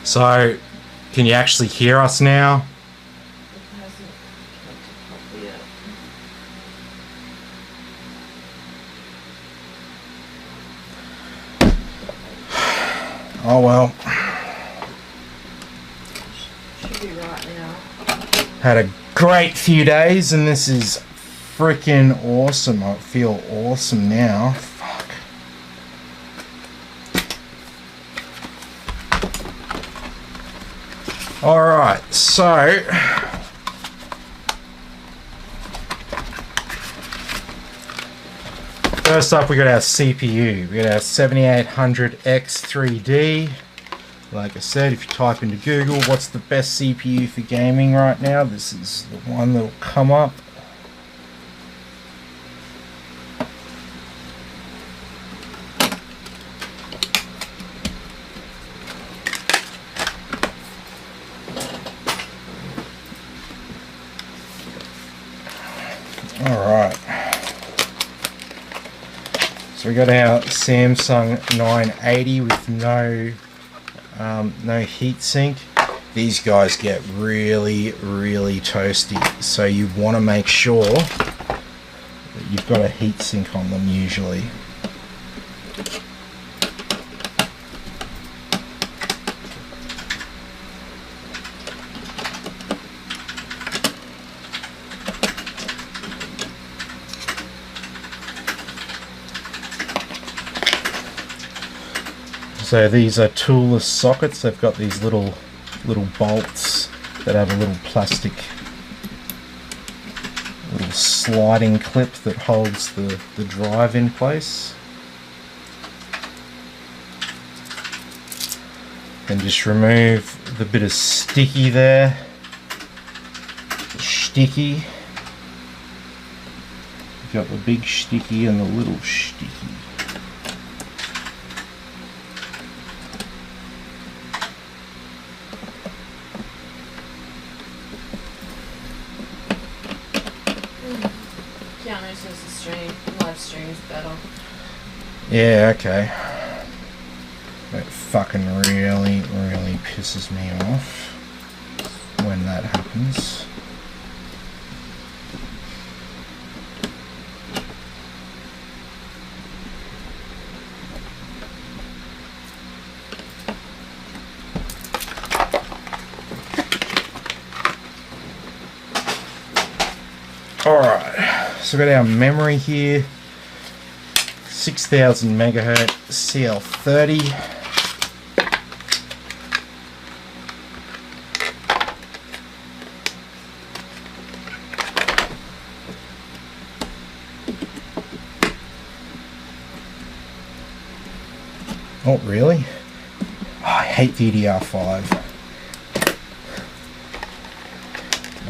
So, can you actually hear us now? Oh well. Should be right now. Had a great few days and this is freaking awesome. I feel awesome now. Fuck. Alright, so first up we got our CPU. We got our 7800X3D. Like I said, if you type into Google what's the best CPU for gaming right now, this is the one that'll come up. Alright. So we got our Samsung 980 with no heatsink. These guys get really toasty, so you want to make sure that you've got a heatsink on them usually. So these are toolless sockets. They've got these little bolts that have a little plastic sliding clip that holds the drive in place. And just remove the bit of sticky there. Sticky. You've got the big sticky and the little sticky. Live stream's better. Yeah, okay. That fucking really pisses me off when that happens. Alright, so we've got our memory here, 6000 megahertz CL30. Oh, really? Oh, I hate DDR5.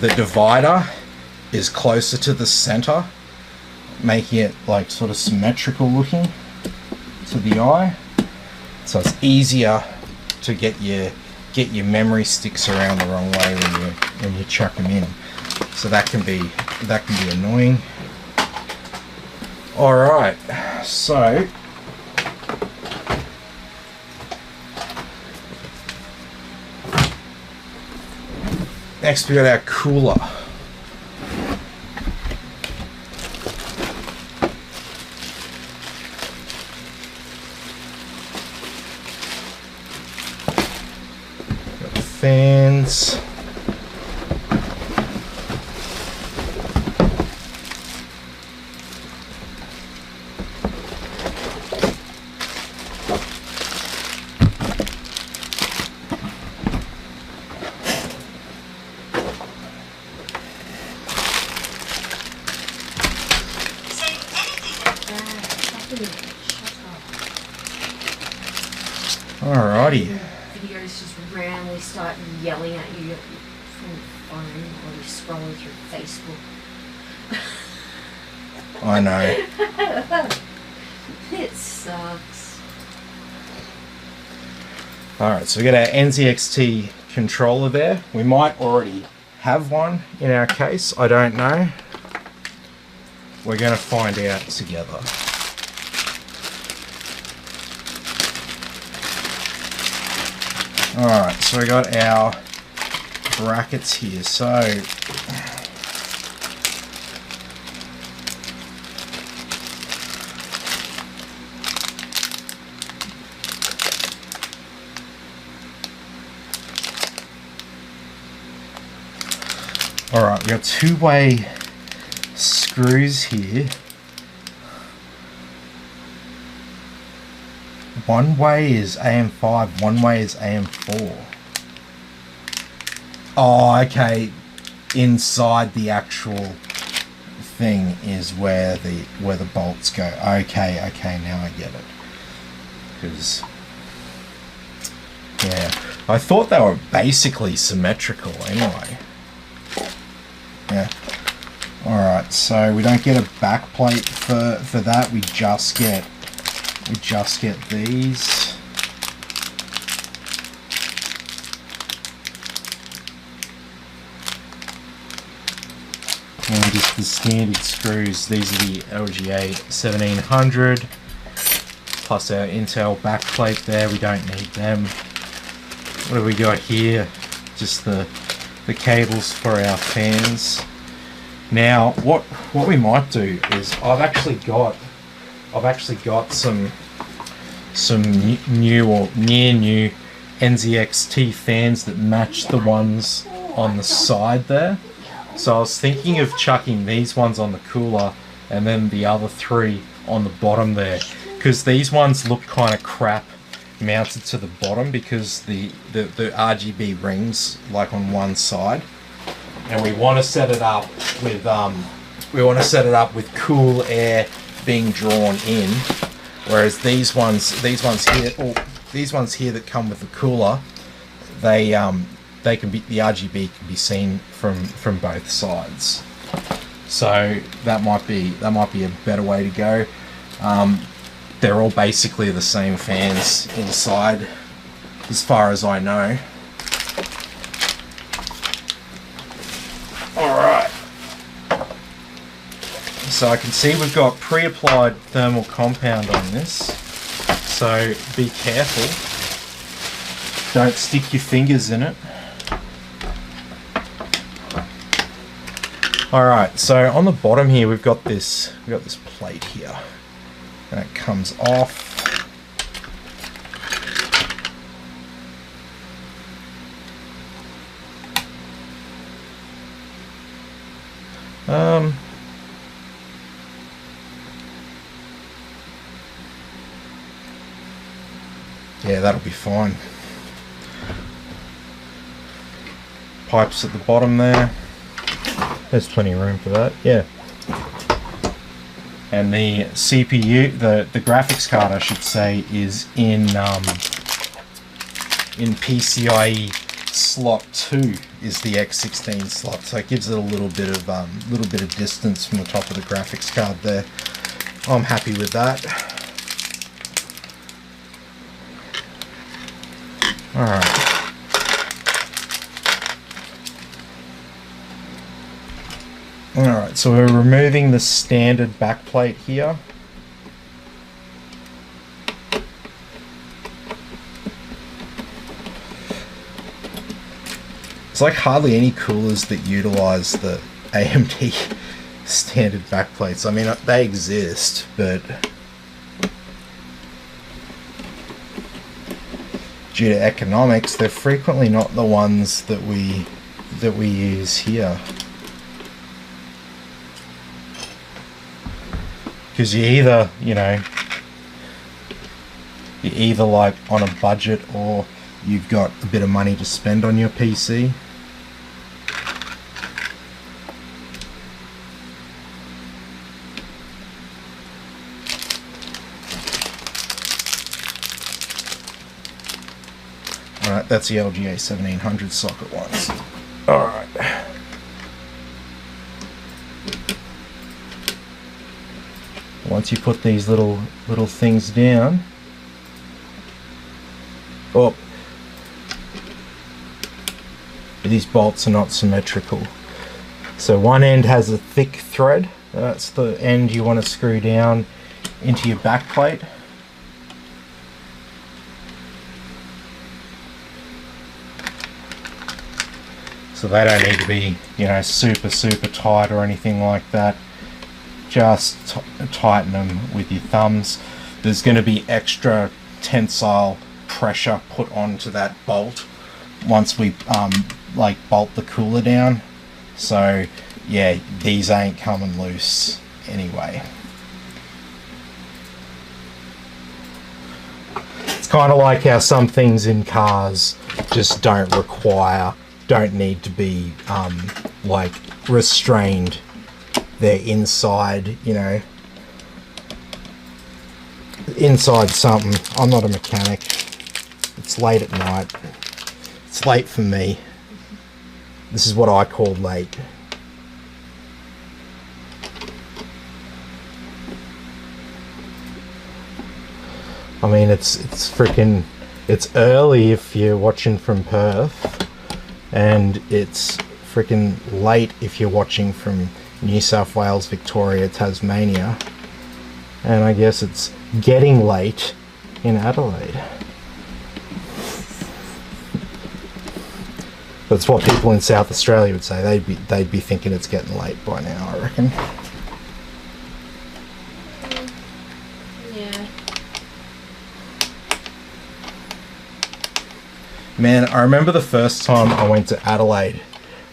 The divider is closer to the center, making it like sort of symmetrical looking to the eye, so it's easier to get your memory sticks around the wrong way when you chuck them in. So that can be annoying. All right, so next we got our cooler. Fans. Alrighty. Videos just randomly start yelling at you from your phone while you're scrolling through Facebook. I know. It sucks. Alright, so we got our NZXT controller there. We might already have one in our case, I don't know. We're going to find out together. Alright, so we got our brackets here. So alright, we got two-way screws here. One way is AM5, one way is AM4. Oh, okay. Inside the actual thing is where the bolts go. Okay, now I get it. Because yeah, I thought they were basically symmetrical anyway. Yeah. Alright, so we don't get a back plate for that, we just get these. And just the standard screws. These are the LGA 1700 plus our Intel back plate there. We don't need them. What have we got here? Just the cables for our fans. Now what we might do is I've actually got some new or near new NZXT fans that match the ones on the side there. So I was thinking of chucking these ones on the cooler and then the other three on the bottom there, because these ones look kind of crap mounted to the bottom because the RGB rings like on one side, and we want to set it up with cool air being drawn in, whereas these ones here that come with the cooler, they can be, the RGB can be seen from both sides. So that might be a better way to go. They're all basically the same fans inside, as far as I know. Alright. So I can see we've got pre-applied thermal compound on this. So be careful. Don't stick your fingers in it. Alright, so on the bottom here we've got this plate here. And it comes off. Yeah, that'll be fine. Pipes at the bottom there. There's plenty of room for that, yeah. And the CPU, the graphics card I should say, is in PCIe slot 2 is the X16 slot, so it gives it a little bit of distance from the top of the graphics card there. I'm happy with that. Alright. Alright, so we're removing the standard backplate here. It's like hardly any coolers that utilize the AMD standard backplates. I mean, they exist, but due to economics, they're frequently not the ones that we use here. Because you either, you're either like on a budget or you've got a bit of money to spend on your PC. Alright, that's the LGA 1700 socket ones. Alright. Once you put these little things down, oh, these bolts are not symmetrical. So one end has a thick thread. That's the end you want to screw down into your back plate. So they don't need to be, you know, super tight or anything like that. Just tighten them with your thumbs. There's going to be extra tensile pressure put onto that bolt once we like bolt the cooler down. So yeah, these ain't coming loose anyway. It's kind of like how some things in cars just don't need to be like restrained. They're inside, you know, inside something. I'm not a mechanic. It's late at night. It's late for me. This is what I call late. I mean, it's early if you're watching from Perth, and it's freaking late if you're watching from New South Wales, Victoria, Tasmania, and I guess it's getting late in Adelaide. That's what people in South Australia would say. They'd be thinking it's getting late by now, I reckon. Yeah. Man, I remember the first time I went to Adelaide.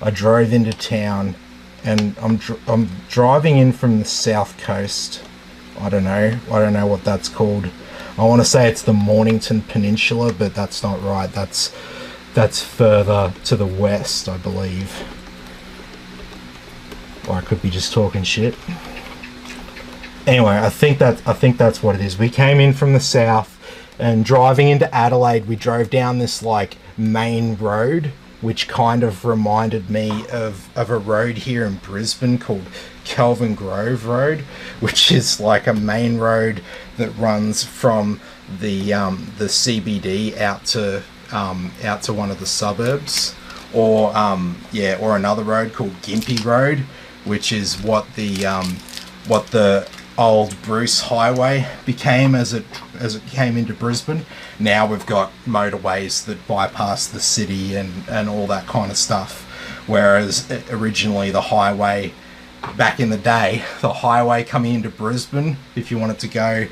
I drove into town, and I'm driving in from the south coast. I don't know what that's called. I want to say it's the Mornington Peninsula, but that's not right. That's further to the west, I believe. Or I could be just talking shit. Anyway, I think that's what it is. We came in from the south, and driving into Adelaide, we drove down this like main road, which kind of reminded me of a road here in Brisbane called Kelvin Grove Road, which is like a main road that runs from the CBD out to one of the suburbs, or another road called Gympie Road, which is what the old Bruce Highway became as it came into Brisbane. Now we've got motorways that bypass the city and all that kind of stuff, whereas originally the highway, back in the day, the highway coming into Brisbane, if you wanted to go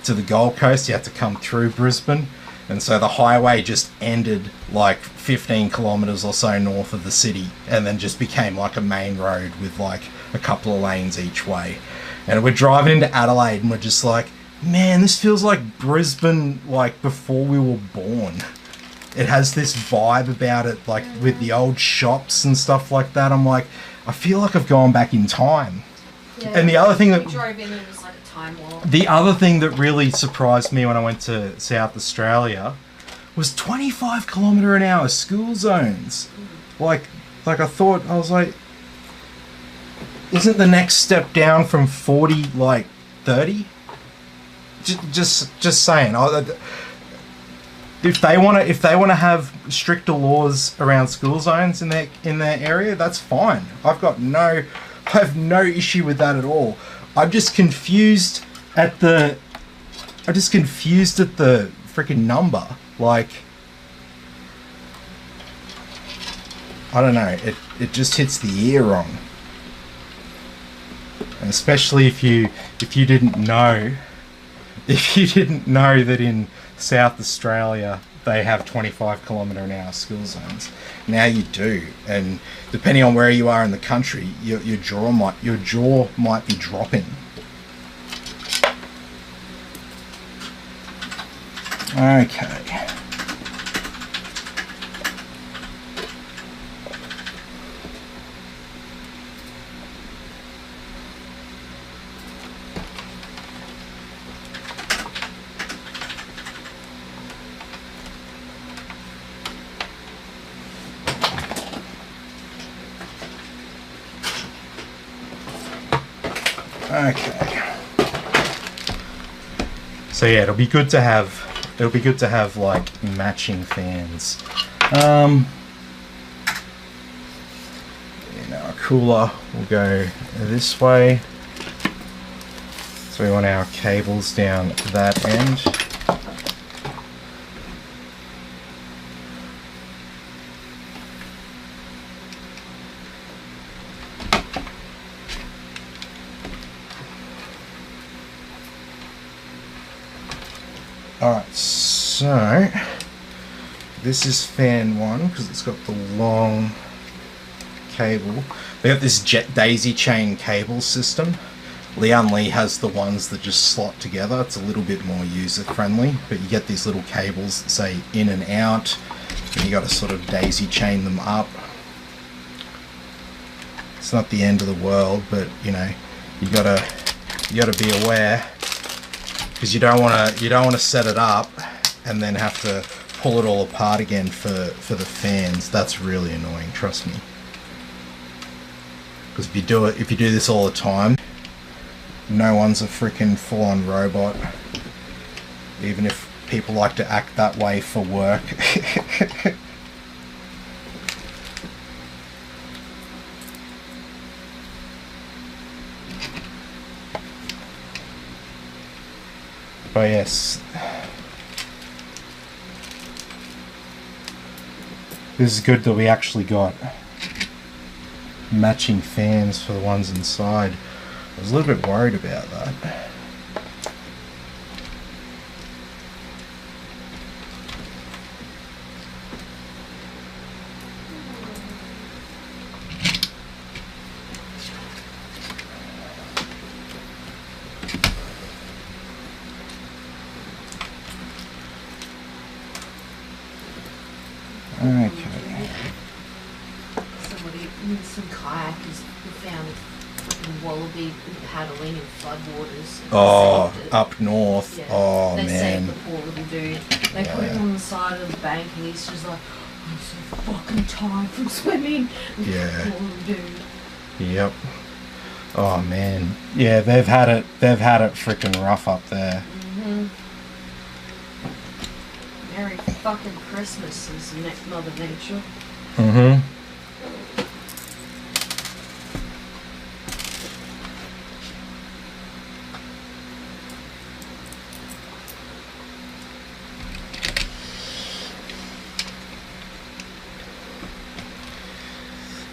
to the Gold Coast, you had to come through Brisbane. And so the highway just ended like 15 kilometers or so north of the city, and then just became like a main road with like a couple of lanes each way. And we're driving into Adelaide, and we're just like, man, this feels like Brisbane like before we were born. It has this vibe about it, like with the old shops and stuff like that. I'm like, I feel like I've gone back in time. Yeah, and the other thing that we drove in, it was like a time warp. The other thing that really surprised me when I went to South Australia was 25 km/h school zones. Like I thought, I was like, isn't the next step down from 40 like 30? Just saying. If they want to have stricter laws around school zones in their area, that's fine. I have no issue with that at all. I'm just confused at the freaking number. Like, I don't know. It just hits the ear wrong. And especially if you didn't know that in South Australia they have 25 km/h school zones. Now you do, and depending on where you are in the country, your jaw might be dropping. Okay. Okay. So yeah, it'll be good to have like matching fans. Our cooler will go this way. So we want our cables down that end. Alright, so this is fan 1 because it's got the long cable. We have this daisy chain cable system. Lian Li has the ones that just slot together. It's a little bit more user friendly, but you get these little cables that say in and out, and you got to sort of daisy chain them up. It's not the end of the world, but you know, you gotta be aware, because you don't want to set it up and then have to pull it all apart again for the fans. That's really annoying, trust me. Because if you do this all the time, no one's a freaking full-on robot, even if people like to act that way for work. But yes, this is good that we actually got matching fans for the ones inside. I was a little bit worried about that. Okay. Somebody in some kayakers found fucking wallaby paddling in floodwaters. Oh, up north. Yeah. Oh, they man. saved the poor little dude. They put him on the side of the bank and he's just like, I'm so fucking tired from swimming. Yeah. Poor little dude. Yep. Oh man. Yeah, they've had it freaking rough up there. Merry fucking Christmas is Mother Nature.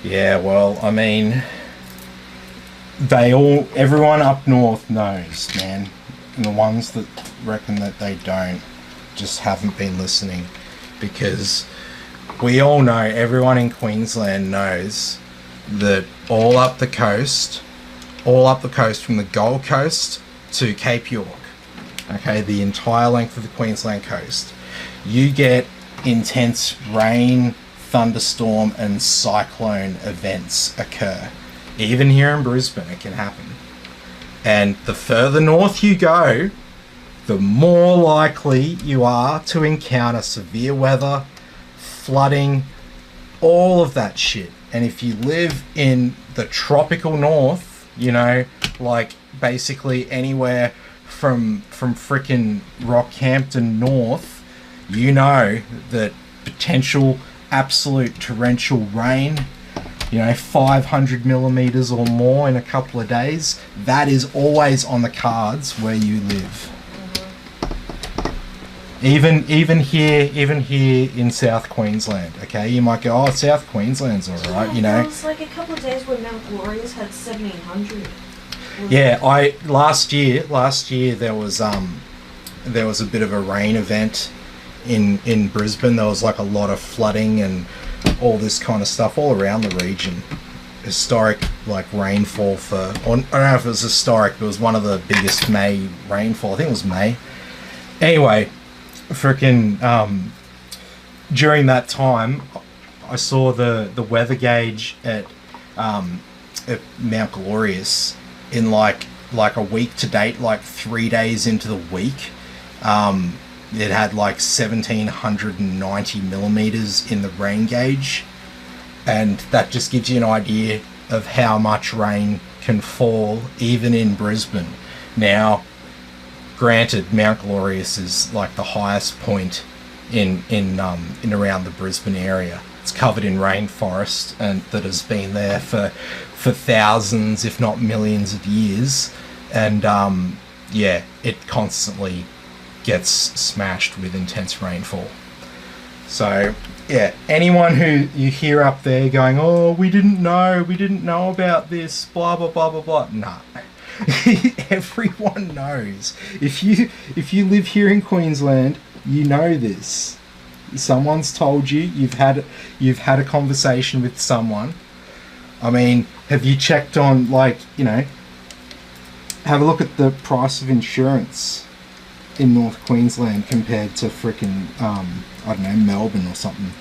Yeah, well, I mean, everyone up north knows, man. And the ones that reckon that they don't just haven't been listening, because we all know, everyone in Queensland knows that all up the coast from the Gold Coast to Cape York, okay, the entire length of the Queensland coast, you get intense rain, thunderstorm and cyclone events occur. Even here in Brisbane it can happen. And the further north you go, the more likely you are to encounter severe weather, flooding, all of that shit. And if you live in the tropical north, you know, like basically anywhere from frickin' Rockhampton north, you know that potential absolute torrential rain, you know, 500 millimeters or more in a couple of days, that is always on the cards where you live. Even here in South Queensland, okay, you might go, oh, South Queensland's all right, you know. It was like a couple of days where Mount Glorious had 1,700. Yeah, last year there was a bit of a rain event in Brisbane. There was like a lot of flooding and all this kind of stuff all around the region. Historic like rainfall I don't know if it was historic, but it was one of the biggest May rainfall. I think it was May. Anyway, freaking during that time, I saw the weather gauge at Mount Glorious in like a week to date, like 3 days into the week. It had like 1,790 millimeters in the rain gauge, and that just gives you an idea of how much rain can fall even in Brisbane. Now, granted, Mount Glorious is like the highest point in around the Brisbane area. It's covered in rainforest, and that has been there for thousands, if not millions of years. And yeah, it constantly gets smashed with intense rainfall. So yeah, anyone who you hear up there going, oh, we didn't know about this, blah blah blah blah blah, nah, Everyone knows. If you live here in Queensland, you know this. Someone's told you. You've had a conversation with someone. I mean, have you checked on, like, you know, have a look at the price of insurance in North Queensland compared to frickin' I don't know, Melbourne or something.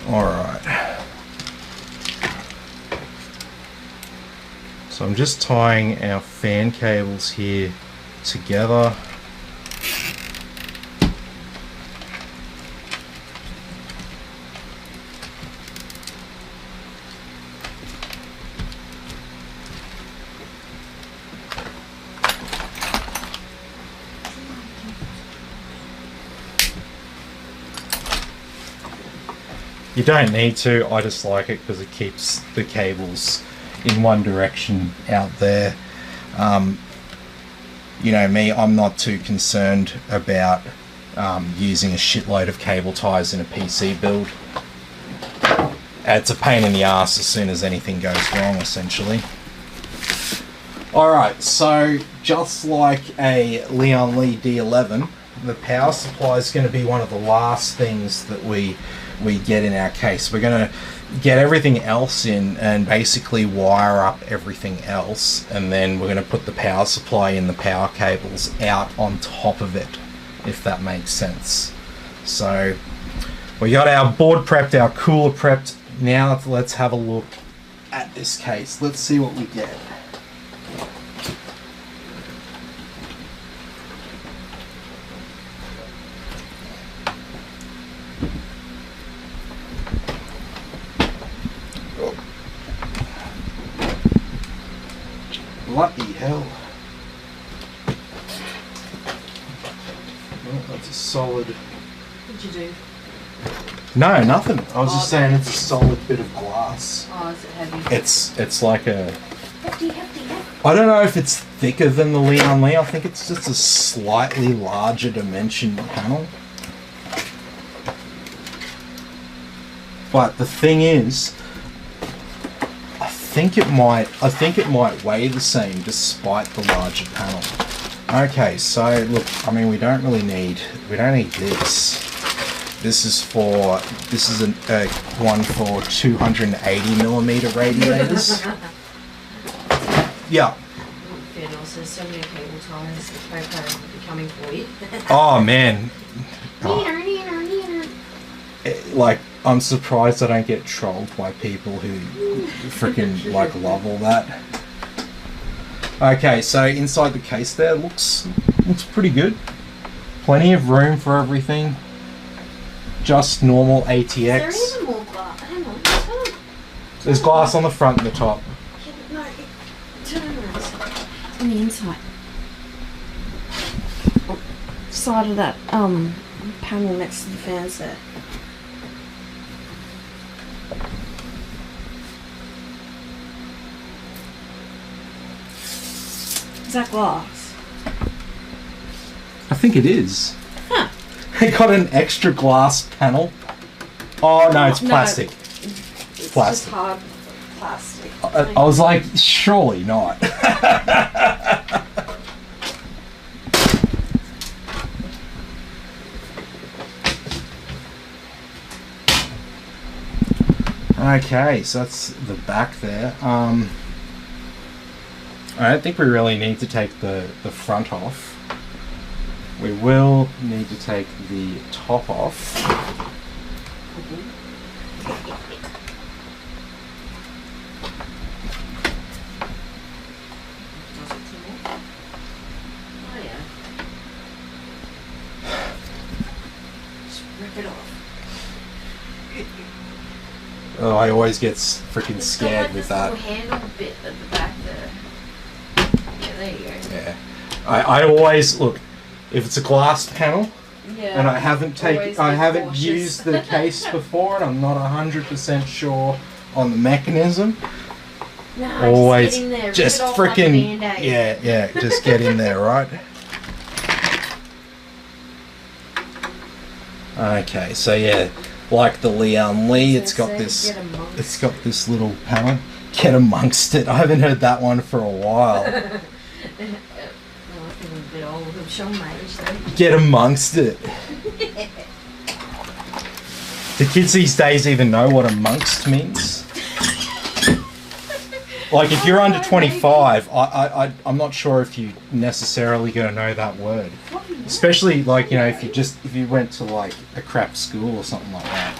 Alright. So I'm just tying our fan cables here together. You don't need to, I just like it because it keeps the cables in one direction out there. You know me, I'm not too concerned about using a shitload of cable ties in a PC build. It's a pain in the ass as soon as anything goes wrong, essentially. Alright, so just like a Leon Lee D11, the power supply is going to be one of the last things that we get in our case. We're going to get everything else in and basically wire up everything else, and then we're going to put the power supply in the power cables out on top of it, if that makes sense. So we got our board prepped, our cooler prepped. Now let's have a look at this case. Let's see what we get. Bloody hell. Well, that's a solid... What'd you do? No, nothing. I was just saying it's a solid bit of glass. Oh, is it heavy? It's like a... Hefty. I don't know if it's thicker than the Leon Lee. I think it's just a slightly larger dimension panel. But the thing is, I think it might weigh the same despite the larger panel. Okay, so look, I mean, we don't need this. This is a one for 280mm radiators. Yeah. There's so many cable ties. The Kraken will be coming for you. Oh man. Neener. Like, I'm surprised I don't get trolled by people who freaking like love all that. Okay, so inside the case there looks pretty good. Plenty of room for everything. Just normal ATX. Is there even more glass? Hang on. There's glass on the front and the top. No, turn around. On the inside. Side of that panel next to the fans there. Is that glass? I think it is. Huh. It got an extra glass panel. Oh no, it's plastic. It's plastic. just hard plastic. I was like, surely not. Okay, so that's the back there. I don't think we really need to take the front off. We will need to take the top off. Oh yeah. Just rip it off. Oh, I always get freaking scared with that. Little handle bit at the back there. Yeah, there you go. Yeah. I always, look, if it's a glass panel, Yeah. And I haven't Always I be haven't cautious. used the case before, and I'm not 100% sure on the mechanism. No, Always just get in there. just rip it off like a freaking Band-Aid. yeah, just get in there, right? Okay, so yeah, like the Leon Lee, it's got this little panel. Get amongst it. I haven't heard that one for a while. Well, I think I'm a bit old. I'm showing my age though. Get amongst it. Do kids these days even know what amongst means? Like, if you're under 25, I'm not sure if you necessarily gonna know that word. Especially, like, you know, if you went to like a crap school or something like that.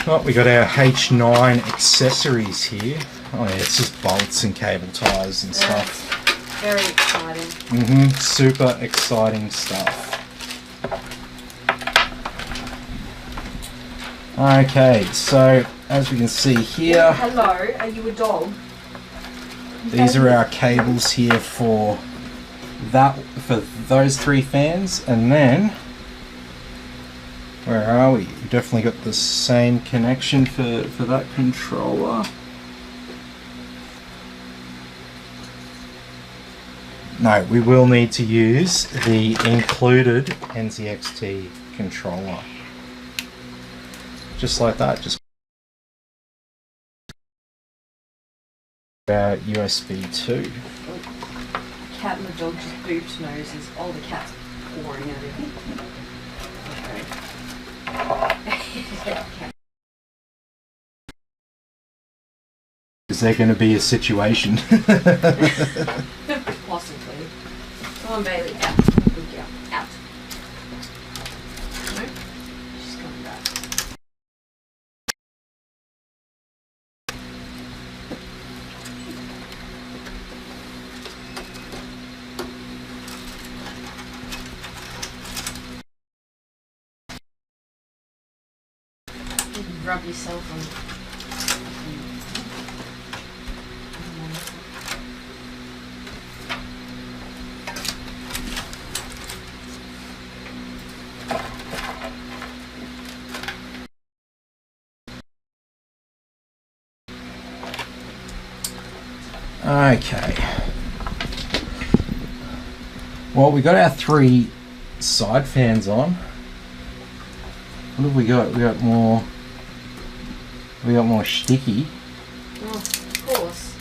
Oh, we got our H9 accessories here. Oh yeah, it's just bolts and cable ties and stuff. Very exciting. Super exciting stuff. Okay, so as we can see here, Hello, are you a dog? these are our cables here for those 3 fans, and then where are we? We definitely got the same connection for that controller. No, we will need to use the included NZXT controller. Just like that, just our USB 2. Cat and the dog just booped noses. Oh, the cat's pouring everything. Okay. Is there going to be a situation? Possibly. Come on, Bailey. Out. Good girl. Out. No? She's coming back. You can rub yourself on. Okay. Well, we got our 3 side fans on. What have we got? We got more sticky. Oh, of course.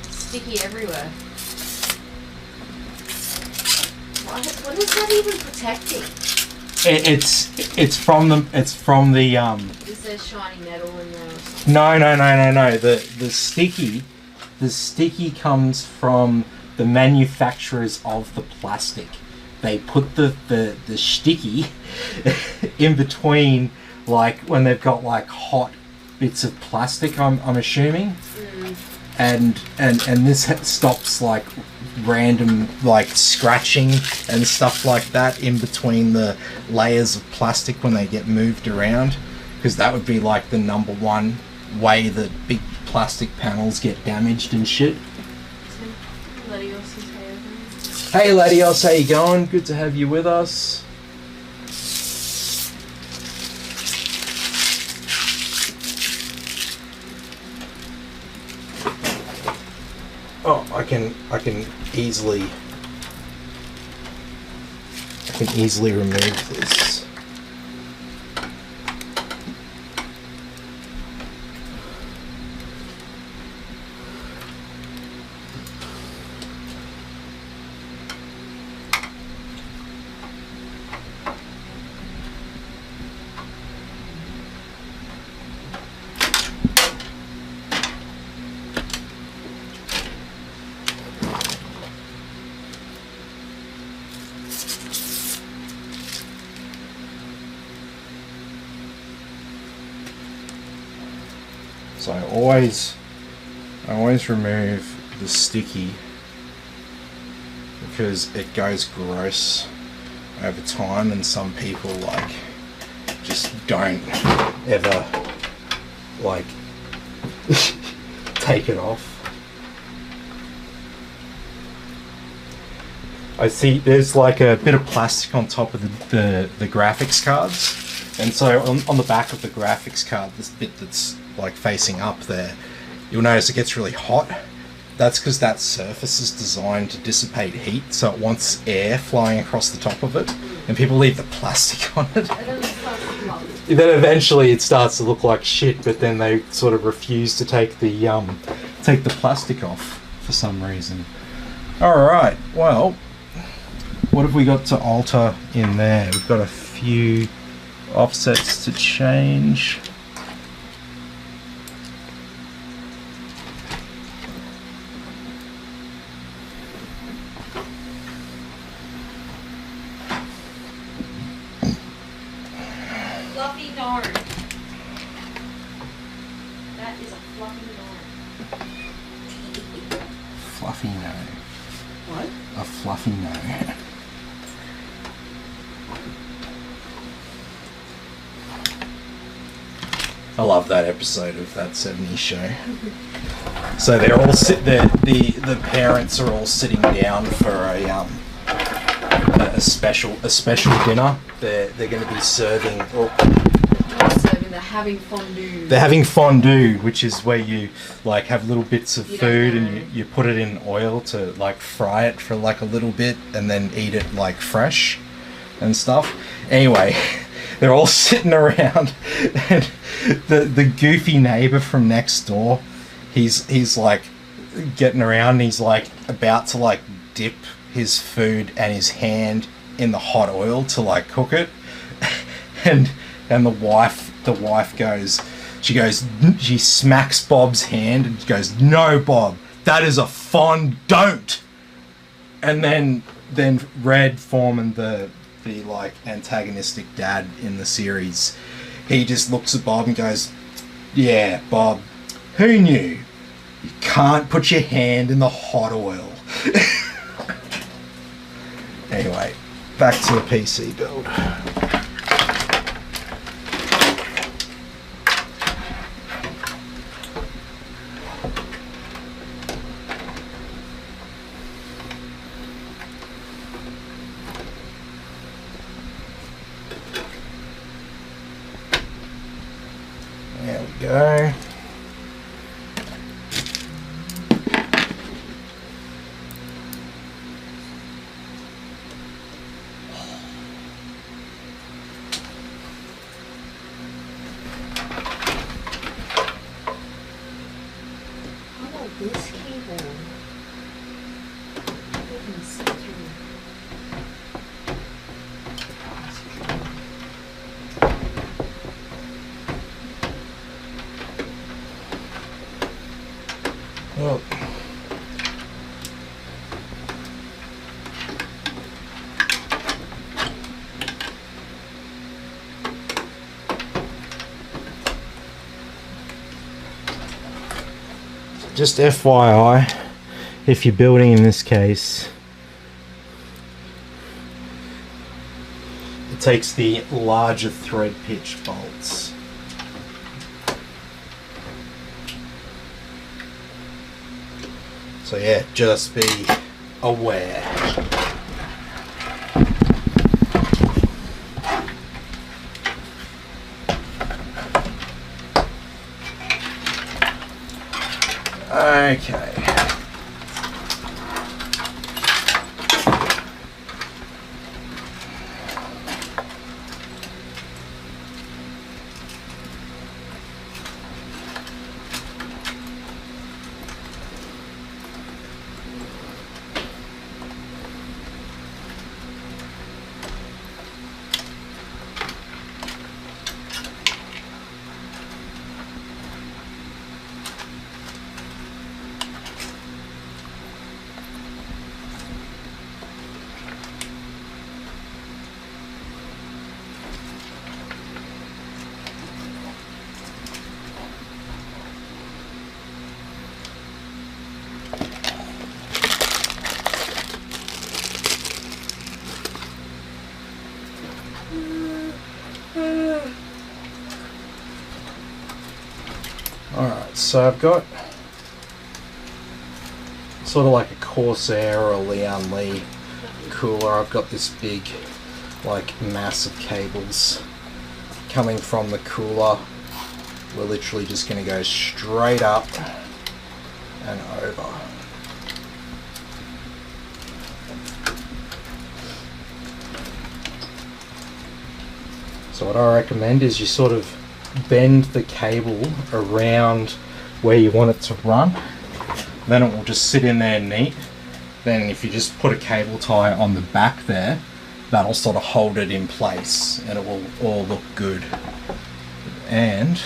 Sticky everywhere. What is that even protecting? It's from the Is there shiny metal in there or something? No. The sticky comes from the manufacturers of the plastic. They put the sticky in between, like when they've got like hot bits of plastic, I'm assuming. And this stops like random like scratching and stuff like that in between the layers of plastic when they get moved around, because that would be like the #1 way that big plastic panels get damaged and shit. Hey Latios, how you going? Good to have you with us. Oh, I can easily remove this. So I always remove the sticky because it goes gross over time, and some people like just don't ever like take it off. I see there's like a bit of plastic on top of the graphics cards, and so on the back of the graphics card, this bit that's like facing up there, you'll notice it gets really hot. That's because that surface is designed to dissipate heat, so it wants air flying across the top of it, and people leave the plastic on it. Then eventually it starts to look like shit, but then they sort of refuse to take the plastic off for some reason. Alright, well, what have we got to alter in there? We've got a few offsets to change. Fluffy darn. That is a fluffy darn. Fluffy no. What? A fluffy no. I love that episode of that 70s show. So they're all the parents are all sitting down for a special dinner. They're going to be serving. They're having fondue. They're having fondue, which is where you like have little bits of food and you put it in oil to like fry it for like a little bit and then eat it like fresh and stuff. Anyway, they're all sitting around and the goofy neighbor from next door, he's like getting around and he's like about to like dip his food and his hand in the hot oil to like cook it, and the wife goes, she smacks Bob's hand and goes, "No, Bob, that is a fondant." And then Red Foreman, the like antagonistic dad in the series, he just looks at Bob and goes, "Yeah, Bob, who knew? You can't put your hand in the hot oil." Anyway, back to the PC build. There we go. This cable. Well, just FYI, if you're building in this case, it takes the larger thread pitch bolts. So yeah, just be aware. Okay. Alright, so I've got sort of like a Corsair or a Lian Li cooler. I've got this big, like, mass of cables coming from the cooler. We're literally just going to go straight up and over. So what I recommend is you sort of bend the cable around where you want it to run. Then it will just sit in there neat. Then if you just put a cable tie on the back there, that'll sort of hold it in place and it will all look good. And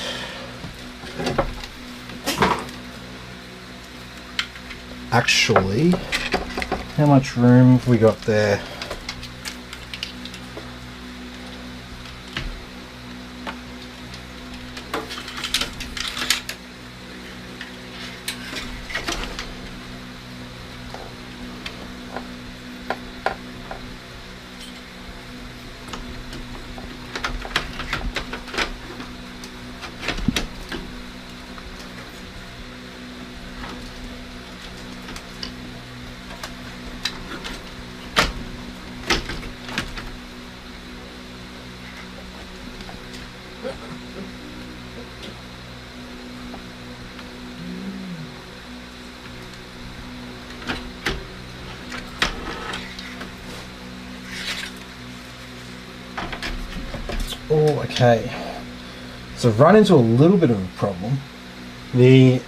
actually, how much room have we got there? Oh, okay. So I've run into a little bit of a problem. The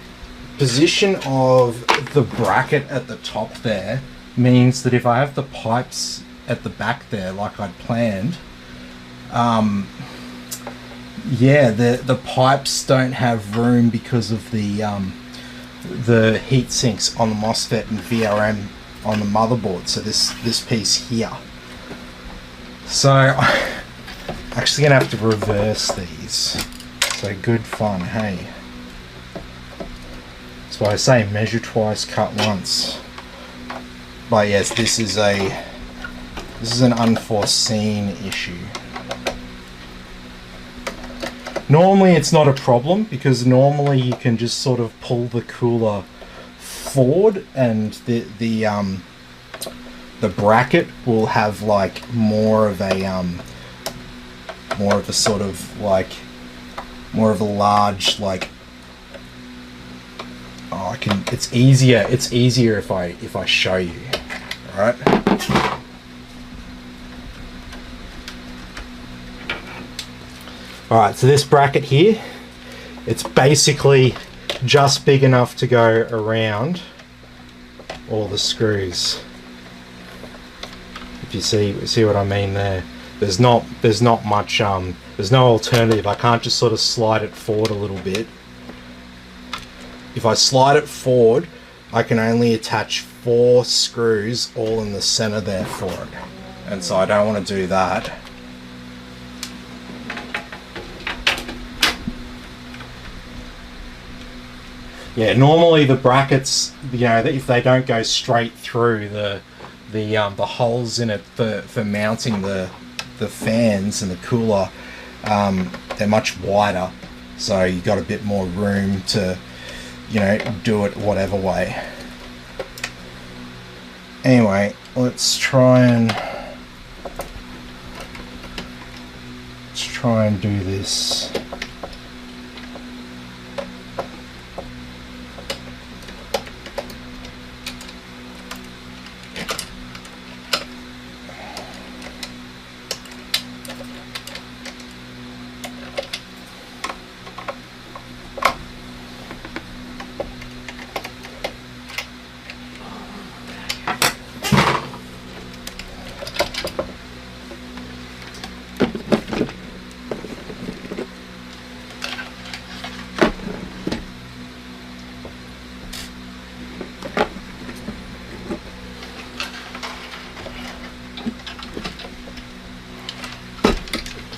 position of the bracket at the top there means that if I have the pipes at the back there like I'd planned, yeah, the pipes don't have room because of the heat sinks on the MOSFET and VRM on the motherboard. So this piece here. So I'm actually gonna have to reverse these. So good fun, hey. That's why I say measure twice, cut once. But yes, this is an unforeseen issue. Normally it's not a problem because normally you can just sort of pull the cooler forward and the bracket will have like more of a sort of like more of a large like it's easier if I show you. All right. Alright, so this bracket here, it's basically just big enough to go around all the screws. If you see what I mean there. There's not much there's no alternative. I can't just sort of slide it forward a little bit. If I slide it forward, I can only attach 4 screws all in the center there for it. And so I don't want to do that. Yeah, normally the brackets, you know, if they don't go straight through the holes in it for mounting the fans and the cooler, they're much wider, so you got a bit more room to, you know, do it whatever way. Anyway, let's try and do this.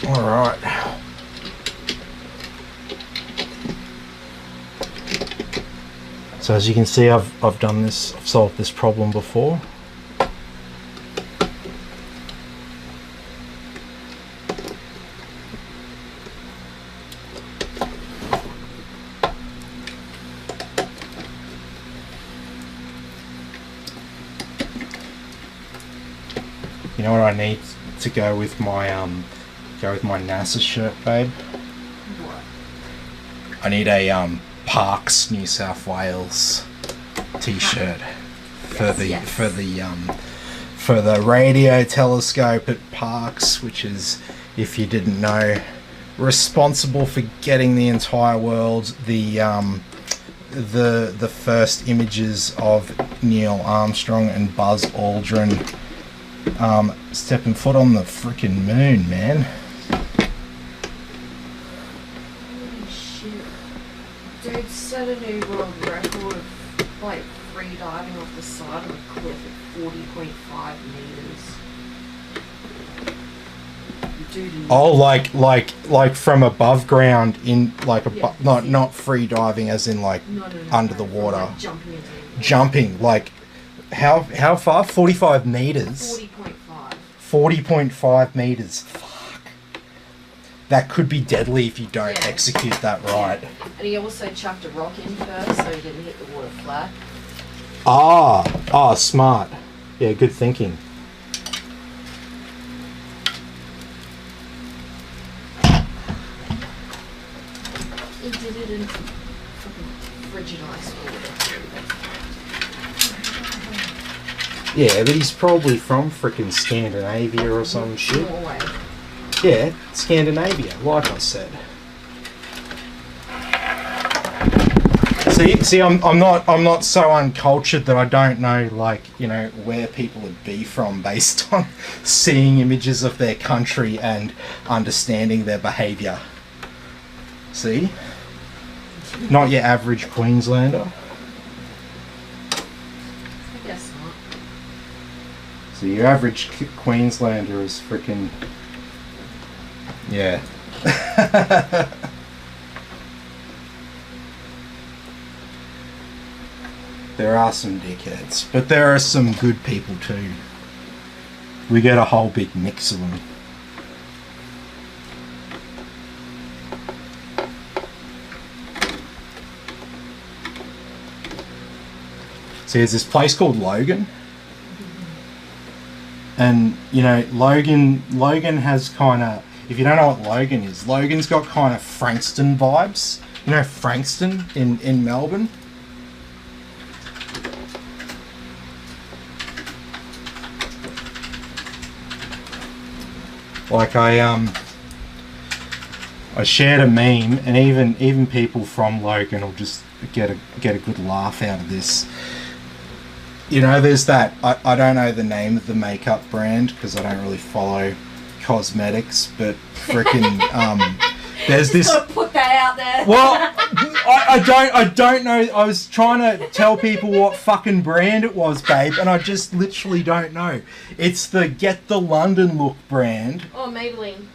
Alright. So as you can see, I've solved this problem before. You know what I need to go with my NASA shirt, babe? What? I need a Parks New South Wales t-shirt for the radio telescope at Parks, which is, if you didn't know, responsible for getting the entire world the first images of Neil Armstrong and Buzz Aldrin stepping foot on the freaking moon, man. Holy shit. Dude set a new world record of like free diving off the side of a cliff at 40.5 meters. Dude, Oh, like from above ground in like Yeah, not free diving as in like no, under the from, water. like, jumping into it. Jumping like how far? 45 meters. 40.5. 40.5 meters. Fuck. That could be deadly if you don't Yeah. execute that right. And he also chucked a rock in first so he didn't hit the water flat. Ah, smart. Yeah, good thinking. He did it in fucking frigid ice water. Yeah, but he's probably from frickin' Scandinavia or some shit. Norway. Yeah, Scandinavia, like I said. See, I'm not so uncultured that I don't know, like, you know, where people would be from based on seeing images of their country and understanding their behaviour. See? Not your average Queenslander. I guess not. So your average Queenslander is freaking... Yeah. There are some dickheads, but there are some good people too. We get a whole big mix of them. See, there's this place called Logan. And, you know, Logan has kind of... If you don't know what Logan is, Logan's got kind of Frankston vibes. You know Frankston in Melbourne? Like I shared a meme, and even people from Logan will just get a good laugh out of this. You know, there's that, I don't know the name of the makeup brand because I don't really follow cosmetics, but frickin' there's this. Just gotta put that out there. Well, I don't know. I was trying to tell people what fucking brand it was, babe, and I just literally don't know. It's the Get the London Look brand. Oh, Maybelline.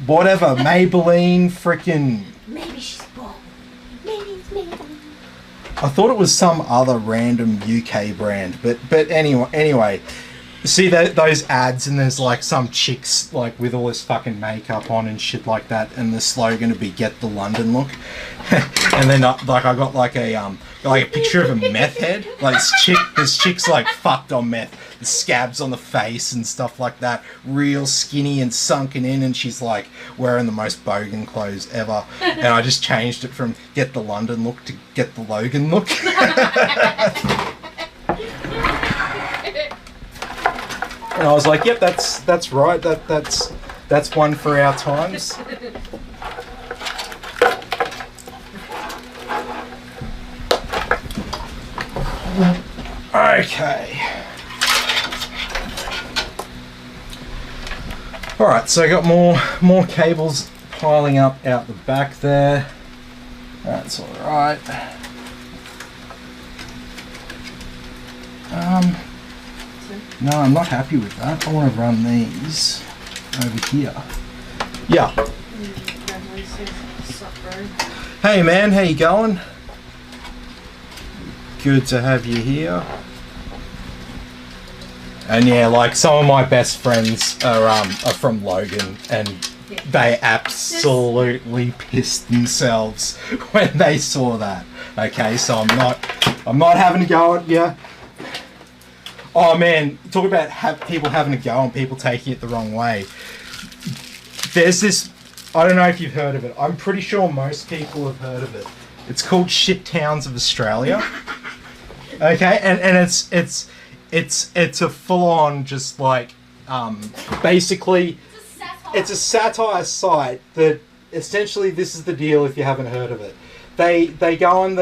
Whatever, Maybelline, frickin'. Maybe she's bald. Maybe it's Maybelline. I thought it was some other random UK brand, but anyway. See those ads, and there's like some chicks like with all this fucking makeup on and shit like that, and the slogan would be "Get the London Look," and then like I got like a picture of a meth head, like this chick's like fucked on meth, the scabs on the face and stuff like that, real skinny and sunken in, and she's like wearing the most bogan clothes ever, and I just changed it from "Get the London Look" to "Get the Logan Look." And I was like, "Yep, that's right. That's one for our times." Okay. All right, so I got more cables piling up out the back there. That's all right. No, I'm not happy with that. I want to run these over here. Yeah. Hey man, how you going? Good to have you here. And yeah, like some of my best friends are from Logan, and they absolutely pissed themselves when they saw that. Okay, so I'm not having to go at you. Oh man, talk about people having a go and people taking it the wrong way. There's this, I don't know if you've heard of it. I'm pretty sure most people have heard of it. It's called Shit Towns of Australia. Okay, and it's a full-on just like basically it's a satire site that essentially this is the deal if you haven't heard of it. They go and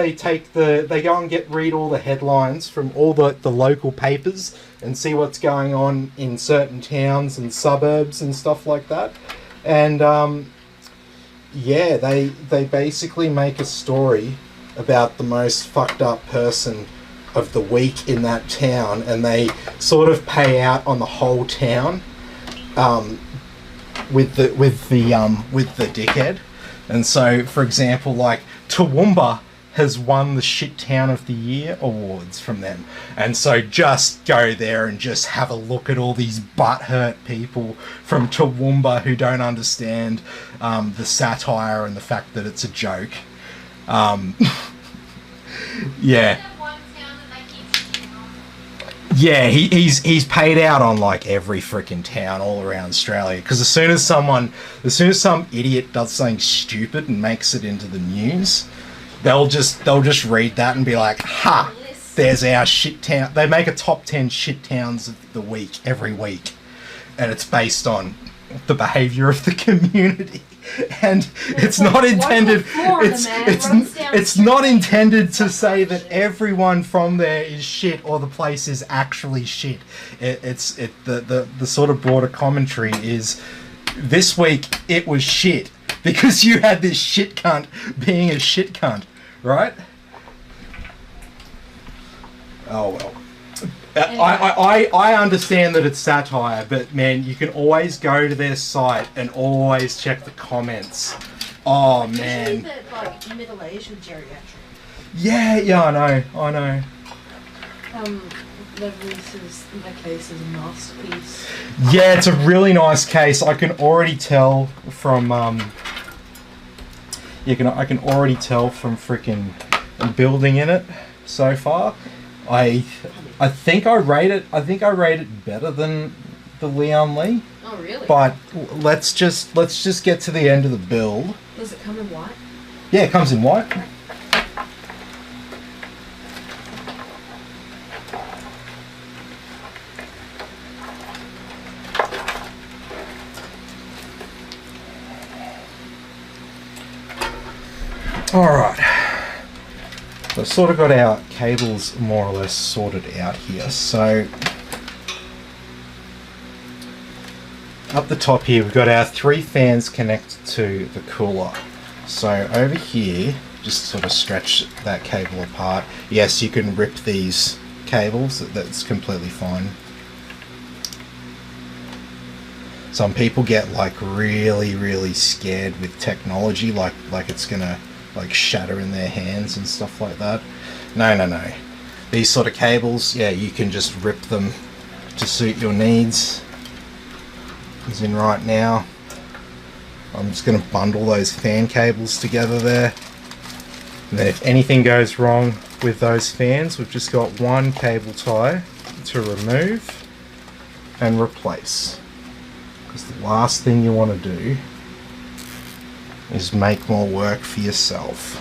read all the headlines from all the local papers and see what's going on in certain towns and suburbs and stuff like that. And yeah, they basically make a story about the most fucked up person of the week in that town, and they sort of pay out on the whole town with the dickhead. And so, for example, like Toowoomba has won the Shit Town of the Year awards from them. And so just go there and just have a look at all these butthurt people from Toowoomba who don't understand the satire and the fact that it's a joke. Yeah. Yeah, he's paid out on like every freaking town all around Australia, because as soon as some idiot does something stupid and makes it into the news, they'll just read that and be like, ha, there's our shit town. They make a top 10 shit towns of the week every week, and it's based on the behavior of the community. And it's not intended. It's not intended to say that everyone from there is shit or the place is actually shit. The sort of broader commentary is this week it was shit because you had this shit cunt being a shit cunt, right? Oh well. I understand that it's satire, but man, you can always go to their site and always check the comments. Oh man. That, like, middle-aged with geriatric. Yeah, I know. Levis's, in that case, is a masterpiece. Yeah, it's a really nice case. I can already tell from I can already tell from freaking building in it so far. I think I rate it better than the Leon Lee. Oh really? But let's just get to the end of the build. Does it come in white? Yeah, it comes in white. Alright. So I've sort of got our cables more or less sorted out here. So up the top here we've got our 3 fans connected to the cooler. So over here, just sort of stretch that cable apart. Yes, you can rip these cables, that's completely fine. Some people get like really scared with technology, like it's gonna like shatter in their hands and stuff like that. No. These sort of cables, yeah, you can just rip them to suit your needs. As in right now, I'm just going to bundle those fan cables together there. And then if anything goes wrong with those fans, we've just got one cable tie to remove and replace. Because the last thing you want to do is make more work for yourself.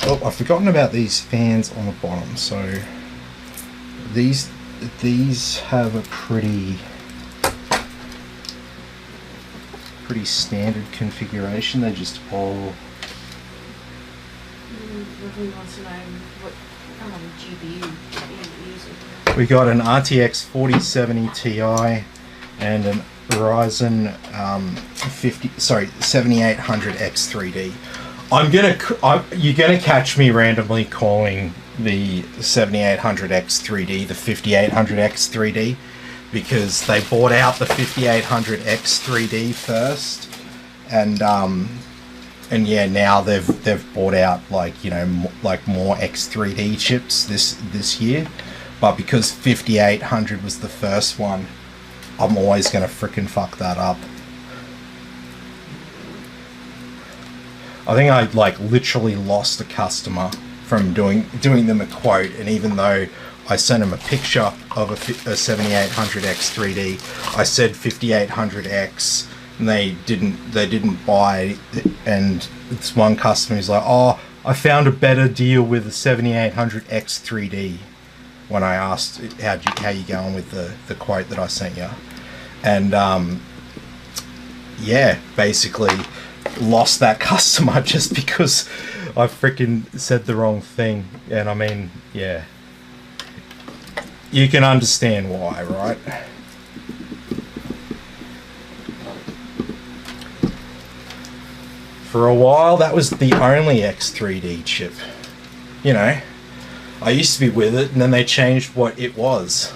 Oh, I've forgotten about these fans on the bottom. So these have a pretty standard configuration. They just all. Who wants to know what GPU you're using? We got an RTX 4070 Ti and an Ryzen 7800X3D. You're gonna catch me randomly calling the 7800X3D the 5800X3D because they bought out the 5800X3D first, and and yeah, now they've brought out like, you know, like more X3D chips this year, but because 5800 was the first one, I'm always gonna frickin' fuck that up. I think I like literally lost a customer from doing them a quote, and even though I sent them a picture of a 7800X3D, I said 5800X, and they didn't buy it. And it's one customer who's like, "Oh, I found a better deal with a 7800X3D." When I asked how you going with the quote that I sent you, and yeah, basically lost that customer just because I freaking said the wrong thing. And I mean, yeah, you can understand why, right? For a while, that was the only X3D chip. You know, I used to be with it, and then they changed what it was.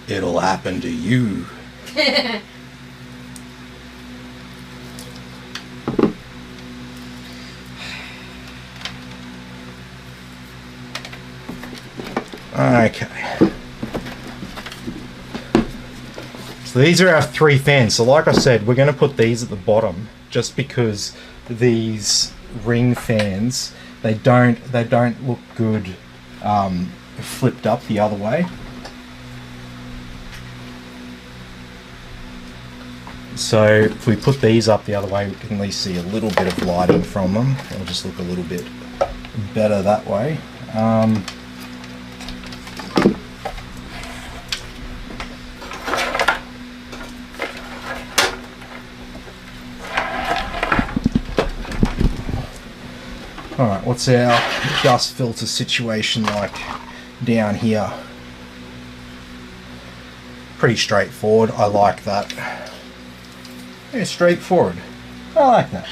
It'll happen to you. Okay. So these are our 3 fans. So like I said, we're going to put these at the bottom just because these ring fans, they don't look good flipped up the other way. So if we put these up the other way, we can at least see a little bit of lighting from them. It'll just look a little bit better that way. Alright, what's our dust filter situation like down here? Pretty straightforward. I like that. Yeah, straightforward. I like that.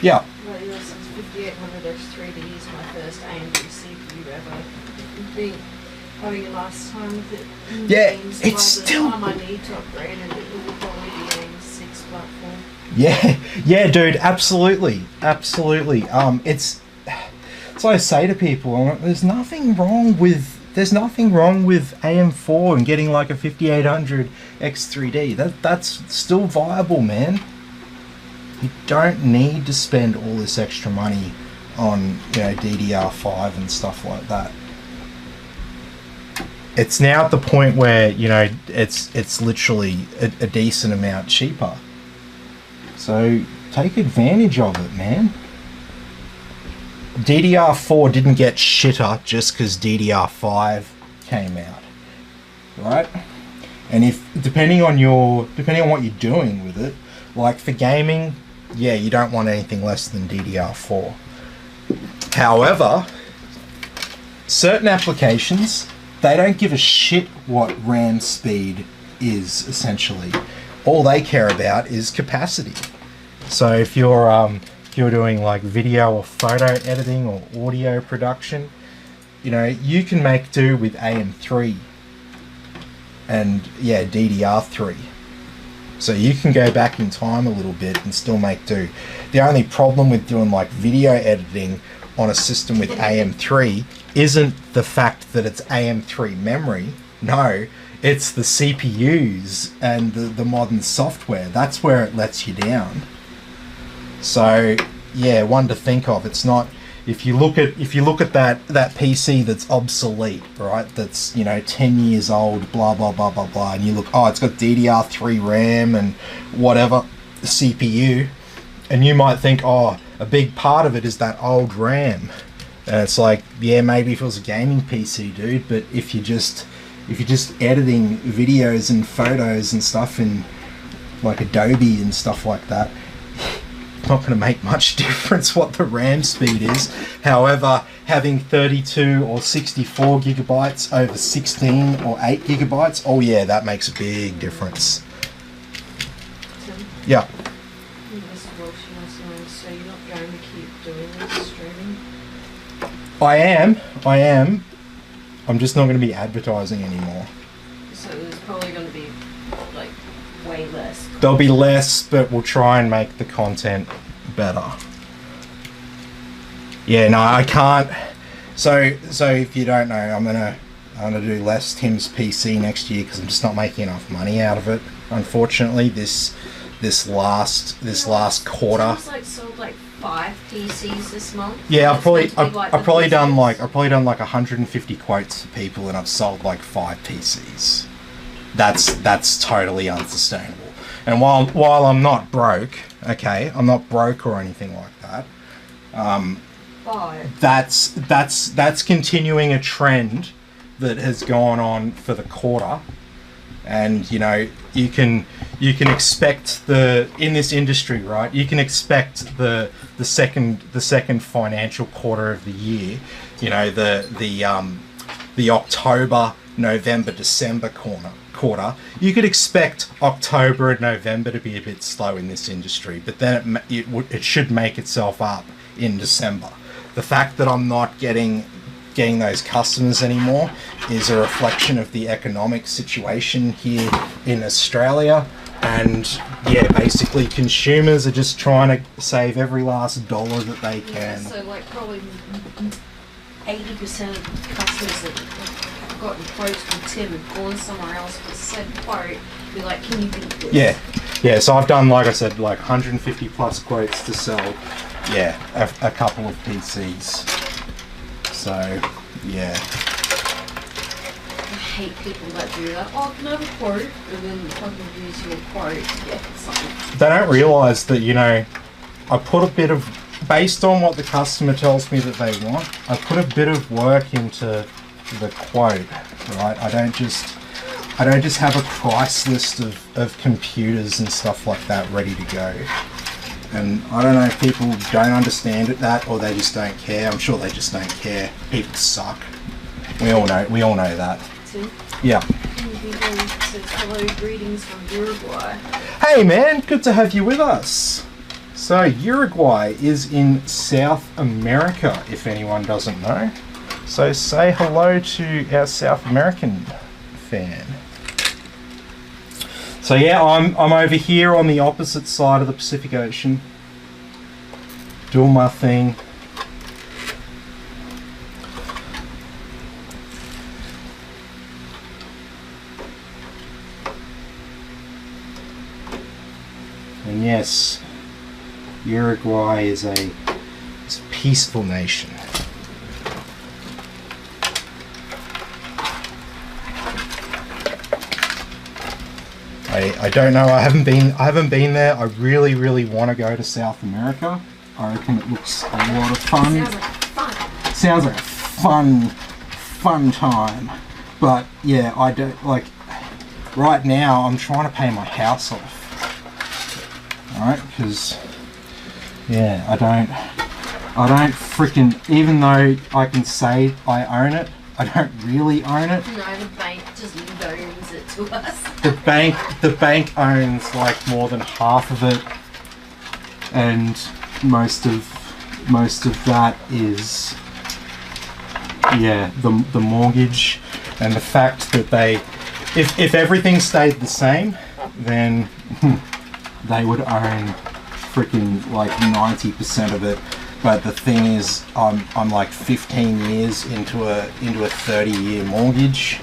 Yeah. Well, you know, since 5800X3D is my first AMD CPU ever. You've been having a last time with it. Yeah, Games, it's by still... the time I need to upgrade it, it will probably be AIM-6 platform. Yeah, dude, absolutely, absolutely. It's so I say to people, there's nothing wrong with AM4 and getting like a 5800 X3D. That's still viable, man. You don't need to spend all this extra money on, you know, DDR5 and stuff like that. It's now at the point where, you know, it's literally a decent amount cheaper. So take advantage of it, man. DDR4 didn't get shitter just because DDR5 came out, right? And if depending on what you're doing with it, like for gaming, yeah, you don't want anything less than DDR4. However, certain applications, they don't give a shit what RAM speed is, essentially. All they care about is capacity. So if you're doing like video or photo editing or audio production, you know, you can make do with AM3 and yeah, DDR3. So you can go back in time a little bit and still make do. The only problem with doing like video editing on a system with AM3 isn't the fact that it's AM3 memory. No, it's the CPUs and the modern software. That's where it lets you down. So yeah, one to think of. It's not, if you look at that PC that's obsolete, right? That's, you know, 10 years old, blah blah blah blah blah, and you look, oh, it's got DDR3 RAM and whatever CPU, and you might think, oh, a big part of it is that old RAM. And it's like, yeah, maybe if it was a gaming PC, dude, but if you're just editing videos and photos and stuff in like Adobe and stuff like that, it's not going to make much difference what the RAM speed is. However, having 32 or 64 gigabytes over 16 or 8 gigabytes, oh yeah, that makes a big difference. Tim, Yeah. so you're not going to keep doing this streaming? I am. I'm just not going to be advertising anymore. So there's probably going to be like way less. There'll be less, but we'll try and make the content better. Yeah, no, I can't. So if you don't know, I'm gonna do less Tim's PC next year because I'm just not making enough money out of it. Unfortunately, this last quarter. Tim's like sold like 5 PCs this month. Yeah, I've probably done like business. 150 quotes for people, and I've sold like 5 PCs. That's totally unsustainable. And while I'm not broke, okay, I'm not broke or anything like that. That's continuing a trend that has gone on for the quarter, and you know you can expect in this industry, right? You can expect the second financial quarter of the year, you know, the October, November, December quarter. You could expect October and November to be a bit slow in this industry, but then it should make itself up in December. The fact that I'm not getting those customers anymore is a reflection of the economic situation here in Australia, and yeah, basically consumers are just trying to save every last dollar that they can. Yeah, so like probably 80% of customers that have gotten quotes from Tim have gone somewhere else for the same quote, be like, can you do this? Yeah, so I've done, like I said, like 150 plus quotes to sell, yeah, a couple of PCs. So, yeah. I hate people that do that. Oh, can I have a quote? And then fucking use your quote to get something. They don't realise that, you know, I put a bit of, based on what the customer tells me that they want, I put a bit of work into the quote, right? I don't just have a price list of computers and stuff like that ready to go. And I don't know if people don't understand that, or they just don't care. I'm sure they just don't care. People suck. We all know that. Tim? Yeah. Says hello, greetings from Uruguay. Hey man, good to have you with us. So Uruguay is in South America, if anyone doesn't know. So say hello to our South American fan. So yeah, I'm over here on the opposite side of the Pacific Ocean, doing my thing. And yes, Uruguay is a peaceful nation. I don't know. I haven't been there. I really want to go to South America. I reckon it looks a lot of fun. Sounds like fun. Sounds like a fun time. But yeah, I don't like. Right now, I'm trying to pay my house off. All right, because yeah, I don't freaking. Even though I can say I own it, I don't really own it. No, the bank just loans it to us. The bank owns like more than half of it, and most of that is the mortgage, and the fact that if everything stayed the same, then they would own freaking like 90% of it. But the thing is, I'm like 15 years into a 30-year mortgage.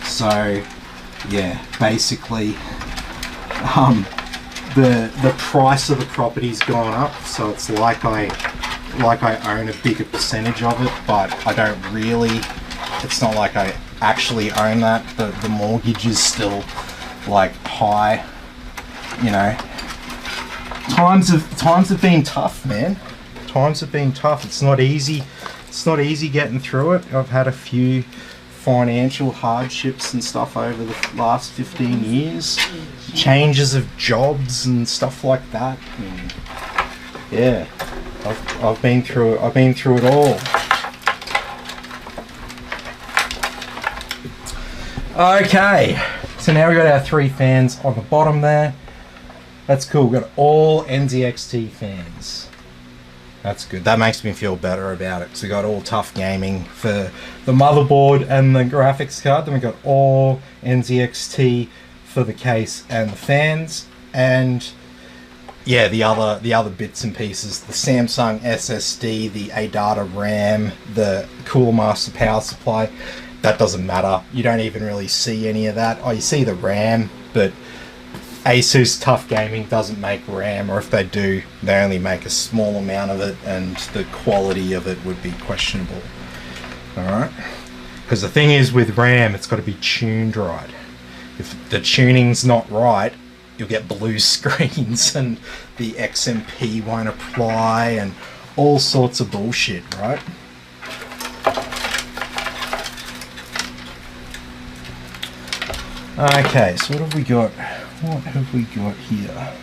So yeah, basically the price of the property's gone up, so it's like I own a bigger percentage of it, but I don't really. It's not like I actually own that. The mortgage is still like high, you know. Times have been tough, man. Times have been tough. It's not easy getting through it. I've had a few financial hardships and stuff over the last 15 years. Changes of jobs and stuff like that. And yeah, I've been through it all. Okay, so now we've got our 3 fans on the bottom there. That's cool. We've got all NZXT fans. That's good. That makes me feel better about it. So we got all Tough Gaming for the motherboard and the graphics card. Then we got all NZXT for the case and the fans, and yeah, the other bits and pieces, the Samsung SSD, the ADATA RAM, the Cooler Master power supply. That doesn't matter. You don't even really see any of that. Oh, you see the RAM, but Asus Tough Gaming doesn't make RAM, or if they do, they only make a small amount of it, and the quality of it would be questionable. Alright? Because the thing is with RAM, it's got to be tuned right. If the tuning's not right, you'll get blue screens and the XMP won't apply and all sorts of bullshit, right? Okay, so what have we got? What have we got here?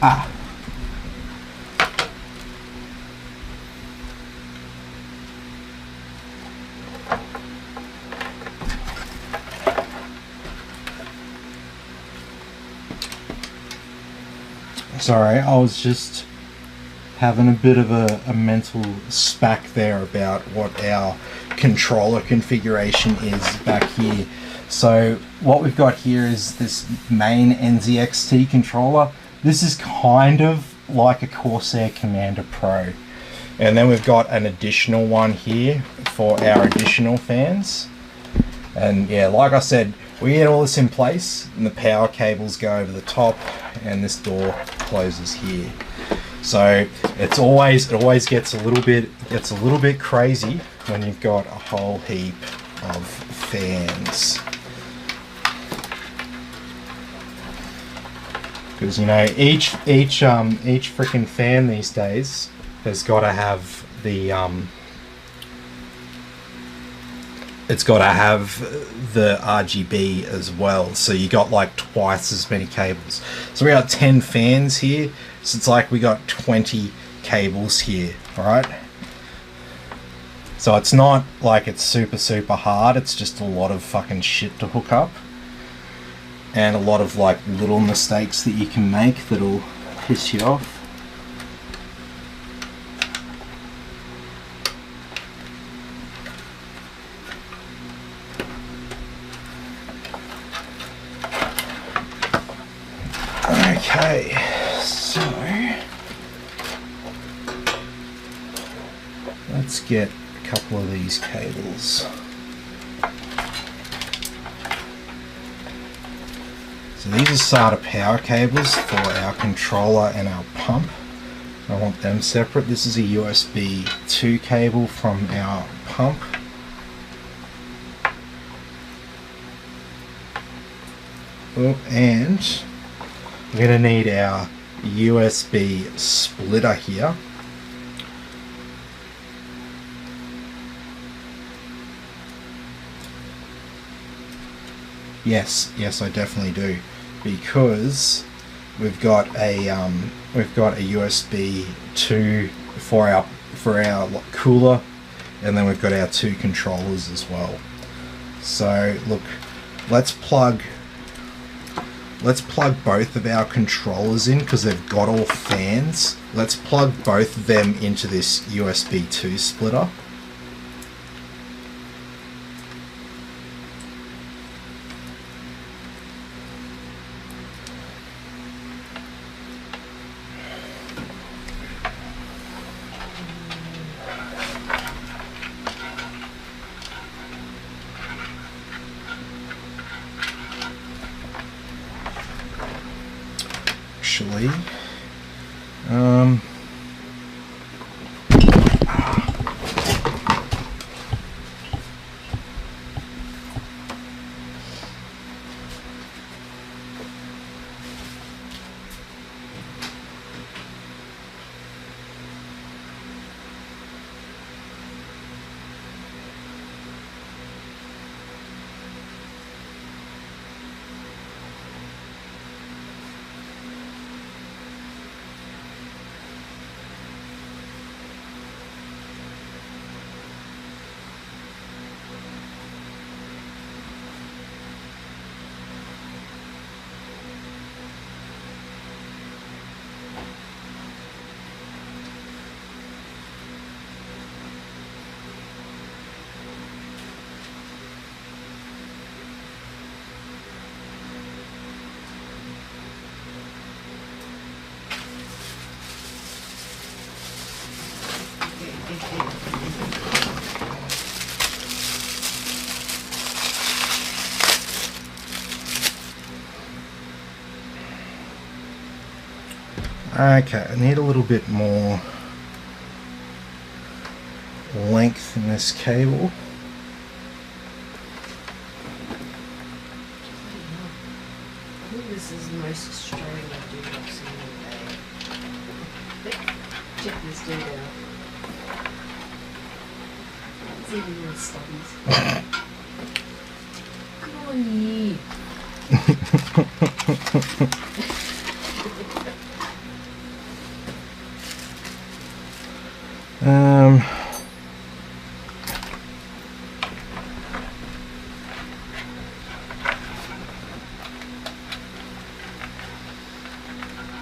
Ah. Sorry, I was just having a bit of a mental spack there about what our controller configuration is back here. So what we've got here is this main NZXT controller. This is kind of like a Corsair Commander Pro. And then we've got an additional one here for our additional fans. And yeah, like I said, we get all this in place and the power cables go over the top and this door closes here. So it always gets a little bit crazy when you've got a whole heap of fans. Because you know each freaking fan these days has got to have the it's got to have the RGB as well, so you got like twice as many cables. So we got 10 fans here, so it's like we got 20 cables here. All right, so it's not like it's super hard, it's just a lot of fucking shit to hook up. And a lot of like little mistakes that you can make that'll piss you off. Okay, so let's get a couple of these cables. So these are SATA power cables for our controller and our pump. I want them separate. This is a USB 2 cable from our pump. Oh, and we're going to need our USB splitter here. Yes, I definitely do, because we've got a USB 2 for our cooler, and then we've got our 2 controllers as well. So look, let's plug both of our controllers in because they've got all fans. Let's plug both of them into this USB 2 splitter. Actually, Okay, I need a little bit more length in this cable. I think this is the most Australian dude I've seen all day. Check this dude out. It's even little stubbies. Come on, ye.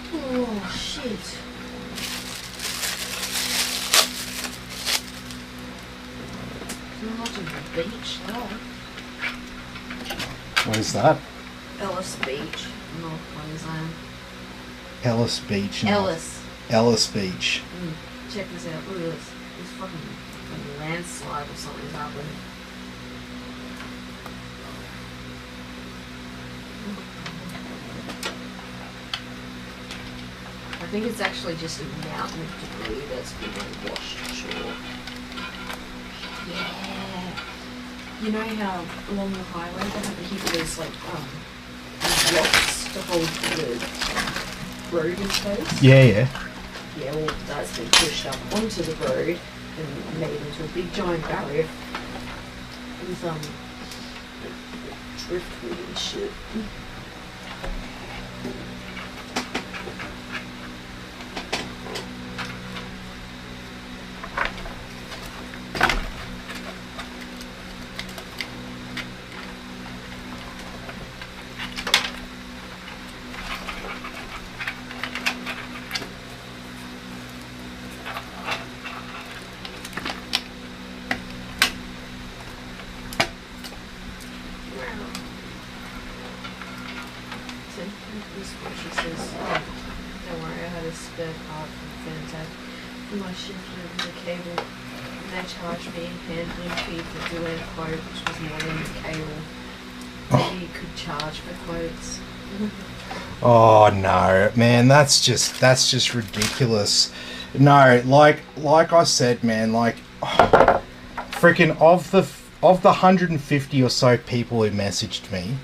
Oh shit. Not much of a beach, though. What is that? Ellis Beach, North Queensland. Ellis Beach. Ellis Beach. Check this out. Look at this. This fucking landslide or something's happening. I think it's actually just a mountain of debris that's been washed ashore. Yeah. You know how along the highway they have a heap of those like blocks to hold the road in place? Yeah. Yeah, well, that's been pushed up onto the road and made into a big giant barrier with driftwood and shit. This one, she says, don't worry, I had a spare part from Fantech for my shift over the cable, and they charged me a handling fee for doing a quote, which was more than the cable. Maybe you could charge for quotes. Oh no, man, that's just ridiculous. No, like I said, man, like freaking of the 150 or so people who messaged me,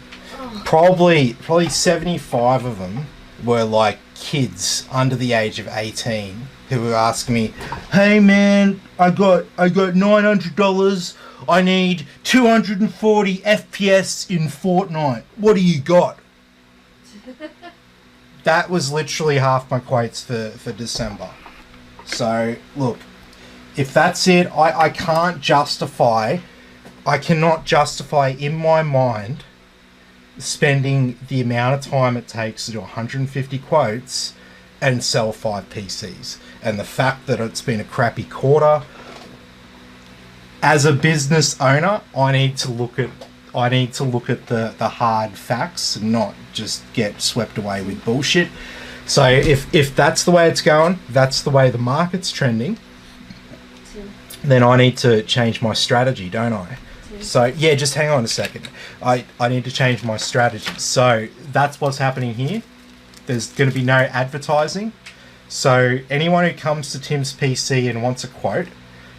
probably 75 of them were like kids under the age of 18 who were asking me, "Hey man, I got $900. I need 240 FPS in Fortnite. What do you got?" That was literally half my quotes for December. So look, if that's it, I cannot justify in my mind spending the amount of time it takes to do 150 quotes and sell 5 PCs. And the fact that it's been a crappy quarter, as a business owner, I need to look at the hard facts and not just get swept away with bullshit. So if that's the way it's going, that's the way the market's trending, then I need to change my strategy, don't I? So yeah, just hang on a second. I need to change my strategy. So that's what's happening here. There's going to be no advertising. So anyone who comes to Tim's PC and wants a quote,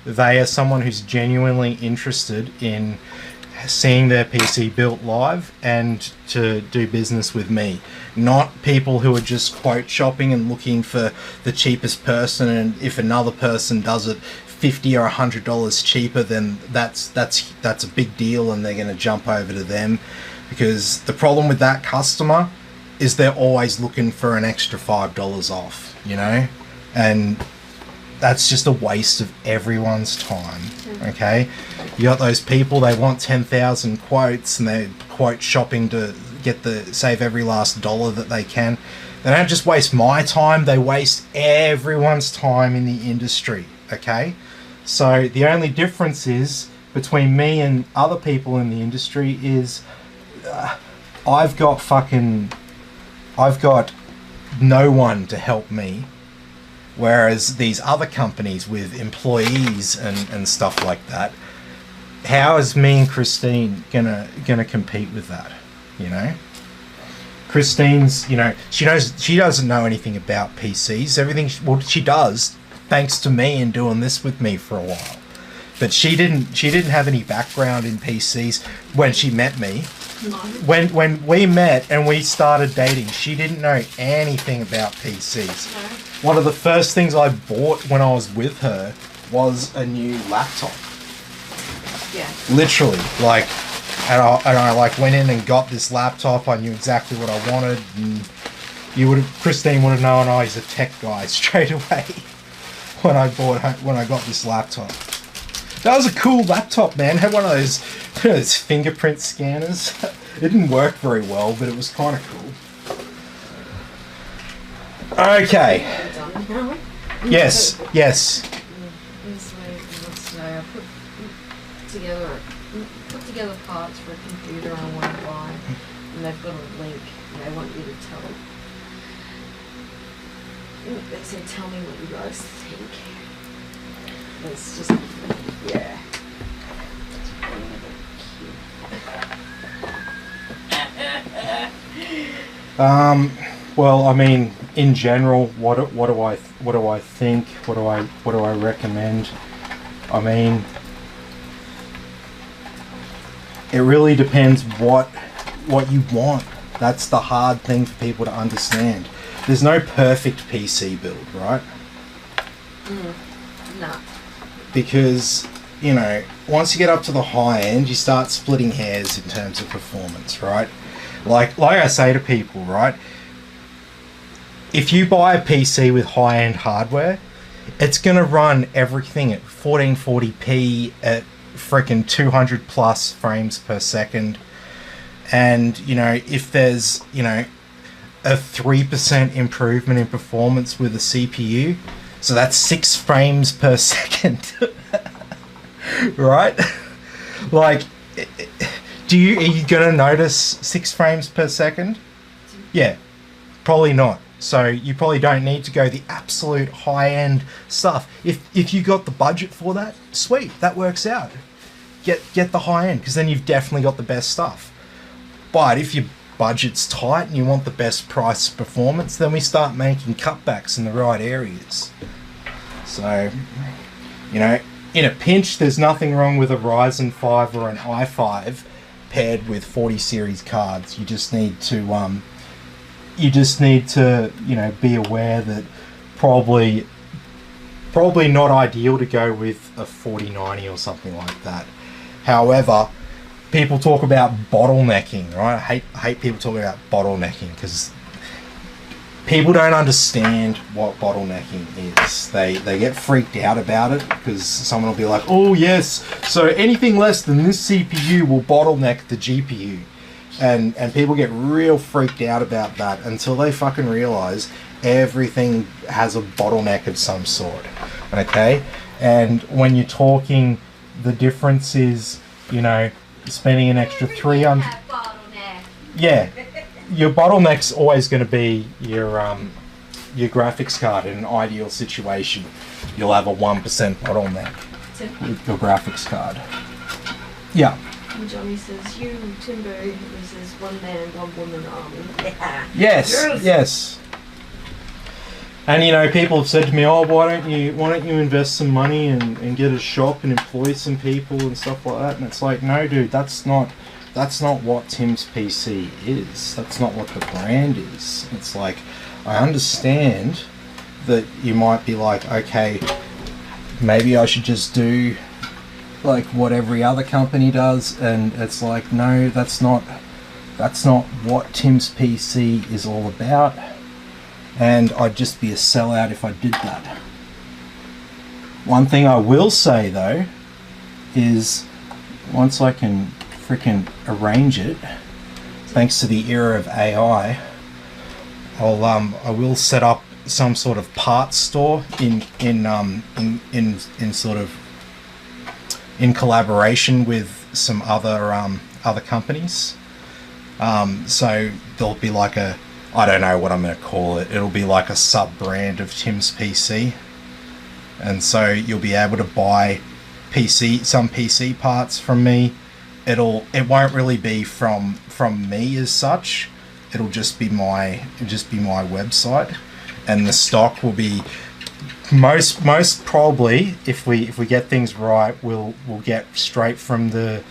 they are someone who's genuinely interested in seeing their PC built live and to do business with me. Not people who are just quote shopping and looking for the cheapest person, and if another person does it $50 or $100 cheaper, then that's a big deal and they're going to jump over to them. Because the problem with that customer is they're always looking for an extra $5 off, you know? And that's just a waste of everyone's time, okay? You got those people, they want 10,000 quotes and they're quote shopping to save every last dollar that they can. They don't just waste my time, they waste everyone's time in the industry, okay? So the only difference is between me and other people in the industry is I've got no one to help me. Whereas these other companies with employees and stuff like that, how is me and Christine gonna compete with that, you know? Christine's, you know, she doesn't know anything about PCs. Everything, well, she does, thanks to me and doing this with me for a while. But she didn't have any background in PCs when she met me. No. When we met and we started dating, she didn't know anything about PCs. No. One of the first things I bought when I was with her was a new laptop. Yeah. Literally, like, and I like went in and got this laptop. I knew exactly what I wanted, and Christine would have known I was a tech guy straight away when I got this laptop. That was a cool laptop, man. It had one of those fingerprint scanners. It didn't work very well, but it was kind of cool. Okay. Yes. This way, I put together parts for a computer I want to buy, and they've got a link, and they want you to tell them. They said, tell me what you guys think. It's just, yeah. Well, I mean, in general, what do I think? What do I recommend? I mean, it really depends what you want. That's the hard thing for people to understand. There's no perfect PC build, right? No. Because, you know, once you get up to the high end, you start splitting hairs in terms of performance, right? Like I say to people, right? If you buy a PC with high-end hardware, it's going to run everything at 1440p at freaking 200 plus frames per second. And, you know, if there's, you know, a 3% improvement in performance with a CPU, so that's 6 frames per second. Right? Like, are you going to notice 6 frames per second? Yeah, probably not. So you probably don't need to go the absolute high-end stuff. If you got the budget for that, sweet, that works out. Get the high-end, because then you've definitely got the best stuff. But if your budget's tight and you want the best price performance, then we start making cutbacks in the right areas. So, you know, in a pinch, there's nothing wrong with a Ryzen 5 or an i5 paired with 40 series cards. You just need to you know, be aware that probably not ideal to go with a 4090 or something like that. However, people talk about bottlenecking, right? I hate people talking about bottlenecking, because people don't understand what bottlenecking is. They get freaked out about it because someone will be like, oh yes, so anything less than this CPU will bottleneck the GPU. And people get real freaked out about that until they fucking realize everything has a bottleneck of some sort. Okay? And when you're talking, the difference is, you know, spending an extra 300. Yeah, your bottleneck's always going to be your graphics card. In an ideal situation, you'll have a 1% bottleneck with your graphics card. Yeah. And Johnny says, you, Timbo, this is one man, one woman army. Yes. And, you know, people have said to me, oh, why don't you invest some money and get a shop and employ some people and stuff like that? And it's like, no, dude, that's not what Tim's PC is. That's not what the brand is. It's like, I understand that you might be like, okay, maybe I should just do like what every other company does, and it's like, no, that's not what Tim's PC is all about, and I'd just be a sellout if I did that. One thing I will say though is, once I can freaking arrange it, thanks to the era of AI, I will set up some sort of parts store in sort of in collaboration with some other companies. So there'll be like a, I don't know what I'm going to call it. It'll be like a sub-brand of Tim's PC. And so you'll be able to buy some PC parts from me. It won't really be from me as such. it'll just be my website, and the stock will be most probably, if we get things right, we'll get straight from the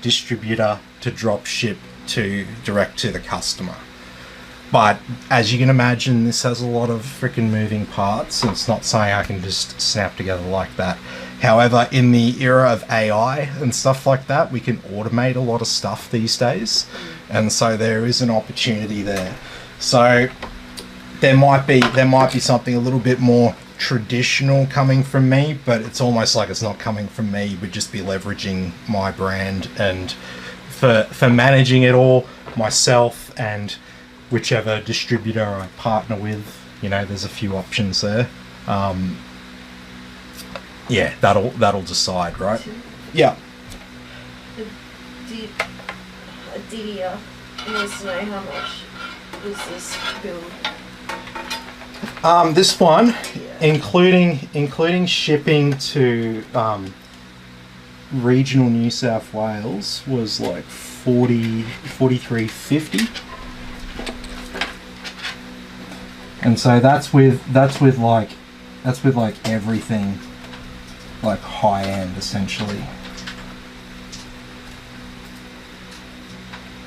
distributor to drop ship to direct to the customer. But as you can imagine, this has a lot of freaking moving parts. It's not something I can just snap together like that. However, in the era of AI and stuff like that, we can automate a lot of stuff these days, and so there is an opportunity there. So there might be something a little bit more traditional coming from me, but it's almost like it's not coming from me. We'd just be leveraging my brand, and for managing it all myself and whichever distributor I partner with, you know, there's a few options there. Yeah, that'll decide, right? Yeah. Didier wants to know how much was this build? This one, including shipping to regional New South Wales, was like $43.50. And so that's with like everything, like high end essentially.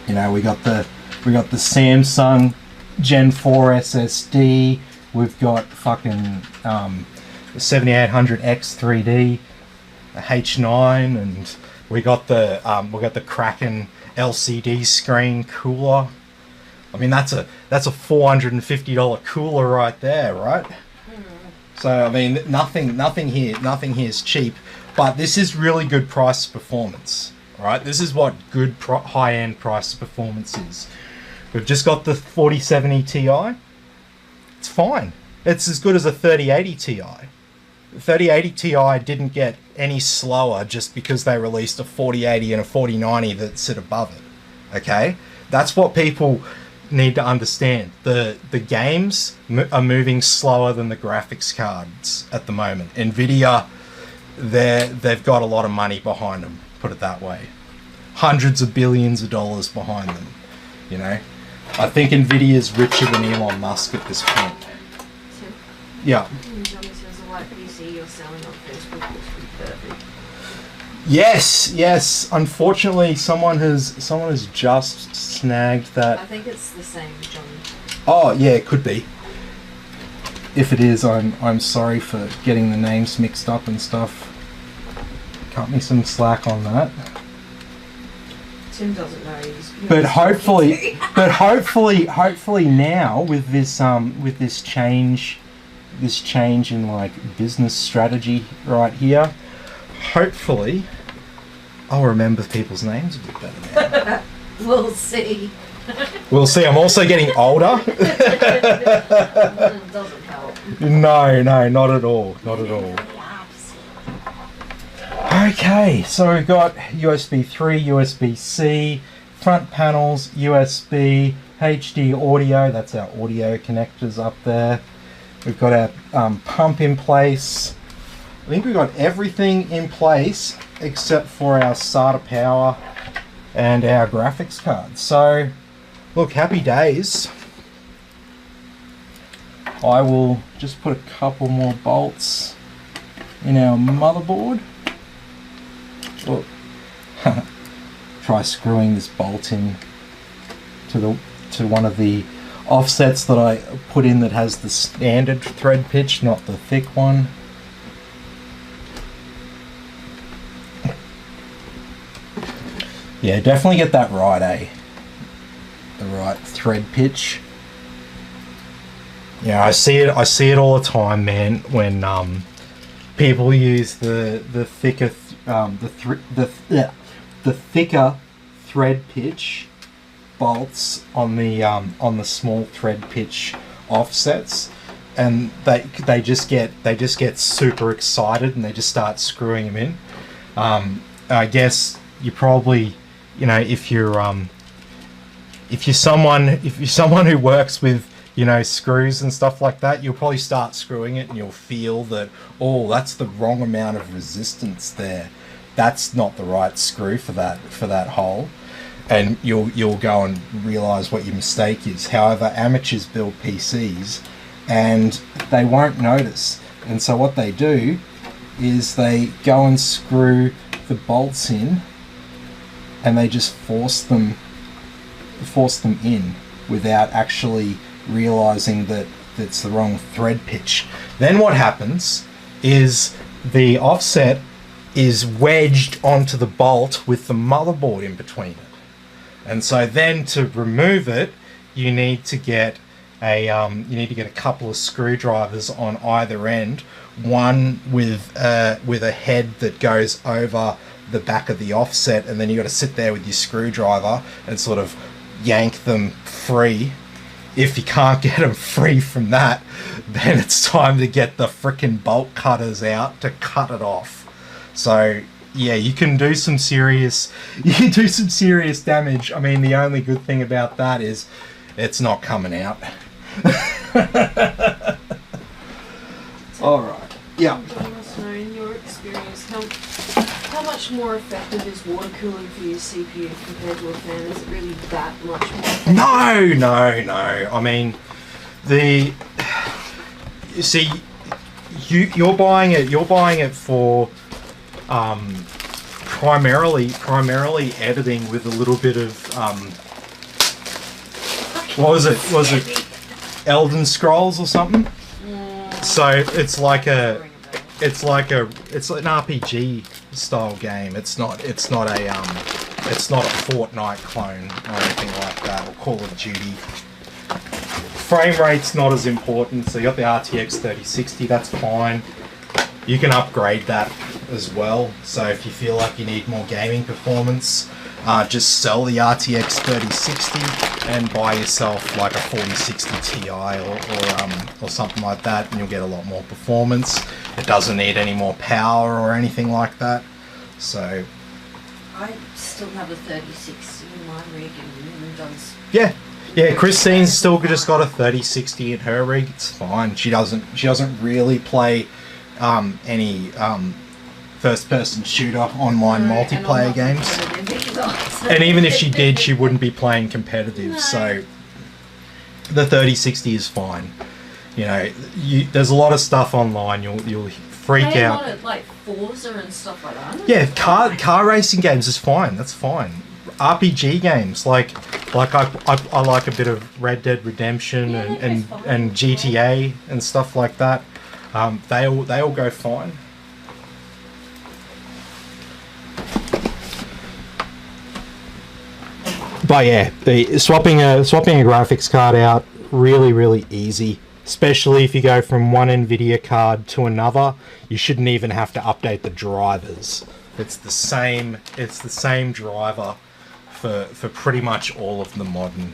You know, we got the Samsung Gen 4 SSD. We've got fucking the 7800X 3D, a H9, and we got the Kraken LCD screen cooler. I mean, that's a $450 cooler right there, right? So I mean, nothing here is cheap, but this is really good price performance, right? This is what good high-end price performance is. We've just got the 4070 Ti. It's fine. It's as good as a 3080 Ti. The 3080 Ti didn't get any slower just because they released a 4080 and a 4090 that sit above it. Okay, that's what people need to understand. The games are moving slower than the graphics cards at the moment. Nvidia, they've got a lot of money behind them, put it that way. Hundreds of billions of dollars behind them, you know. I think Nvidia's richer than Elon Musk at this point. Tim? Yeah. Johnny says the white PC you're selling on Facebook looks pretty perfect. Yes. Unfortunately, someone has just snagged that. I think it's the same, Johnny. Oh yeah, it could be. If it is, I'm sorry for getting the names mixed up and stuff. Cut me some slack on that. Tim doesn't know. But hopefully now with this change in like business strategy right here, hopefully I'll remember people's names a bit better now. We'll see. We'll see. I'm also getting older. It doesn't help. No, not at all. Not at all. Okay, so we've got USB 3, USB-C, front panels, USB, HD audio, that's our audio connectors up there. We've got our pump in place. I think we've got everything in place except for our SATA power and our graphics card. So, look, happy days. I will just put a couple more bolts in our motherboard. Well, try screwing this bolt in to one of the offsets that I put in that has the standard thread pitch, not the thick one. Yeah, definitely get that right, eh? The right thread pitch. Yeah, I see it all the time, man. When people use the thicker the thicker thread pitch bolts on the small thread pitch offsets, and they just get super excited and they just start screwing them in. I guess you probably, you know, if you're someone who works with, you know, screws and stuff like that, you'll probably start screwing it and you'll feel that, oh, that's the wrong amount of resistance there. That's not the right screw for that hole. and you'll go and realize what your mistake is. However, amateurs build PCs and they won't notice, and so what they do is they go and screw the bolts in, and they just force them in without actually realizing that it's the wrong thread pitch. Then what happens is the offset is wedged onto the bolt with the motherboard in between it, and so then to remove it, you need to get a couple of screwdrivers on either end. One with a head that goes over the back of the offset, and then you got to sit there with your screwdriver and sort of yank them free. If you can't get them free from that, then it's time to get the frickin' bolt cutters out to cut it off. So yeah, you can do some serious damage. I mean, the only good thing about that is it's not coming out. All right. Yeah. Let us know, in your experience, how much more effective is water cooling for your CPU compared to a fan? Is it really that much more effective? No. I mean, you see, you're buying it for primarily editing with a little bit of what was it Elden Scrolls or something? So it's like an RPG style game. It's not a Fortnite clone or anything like that, or Call of Duty. Frame rate's not as important, so you got the RTX 3060, that's fine. You can upgrade that as well. So if you feel like you need more gaming performance, just sell the RTX 3060 and buy yourself like a 4060 Ti or something like that, and you'll get a lot more performance. It doesn't need any more power or anything like that. So I still have a 3060 in my rig, and does. Yeah, Christine's still just got a 3060 in her rig. It's fine. She doesn't really play any first-person shooter online multiplayer games. And even if she did, she wouldn't be playing competitive. No. So the 3060 is fine. You know, there's a lot of stuff online. You'll freak out. A lot of like Forza and stuff like that. Yeah, car racing games is fine. That's fine. RPG games like I like a bit of Red Dead Redemption and GTA and stuff like that. They all go fine. But yeah, swapping a graphics card out, really easy. Especially if you go from one NVIDIA card to another, you shouldn't even have to update the drivers. It's the same driver for pretty much all of the modern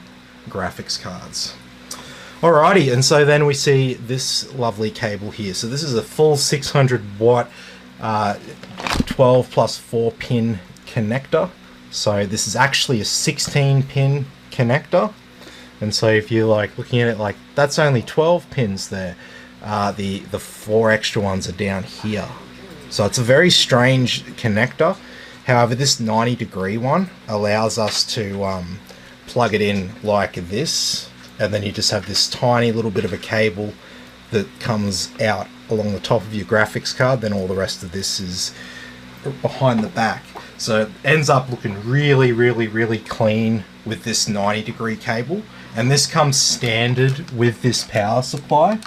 graphics cards. Alrighty, and so then we see this lovely cable here. So this is a full 600 watt 12 plus 4 pin connector. So this is actually a 16 pin connector. And so if you're like looking at it like that's only 12 pins there, the 4 extra ones are down here. So it's a very strange connector. However, this 90-degree one allows us to plug it in like this, and then you just have this tiny little bit of a cable that comes out along the top of your graphics card. Then all the rest of this is behind the back. So it ends up looking really clean with this 90-degree cable. And this comes standard with this power supply.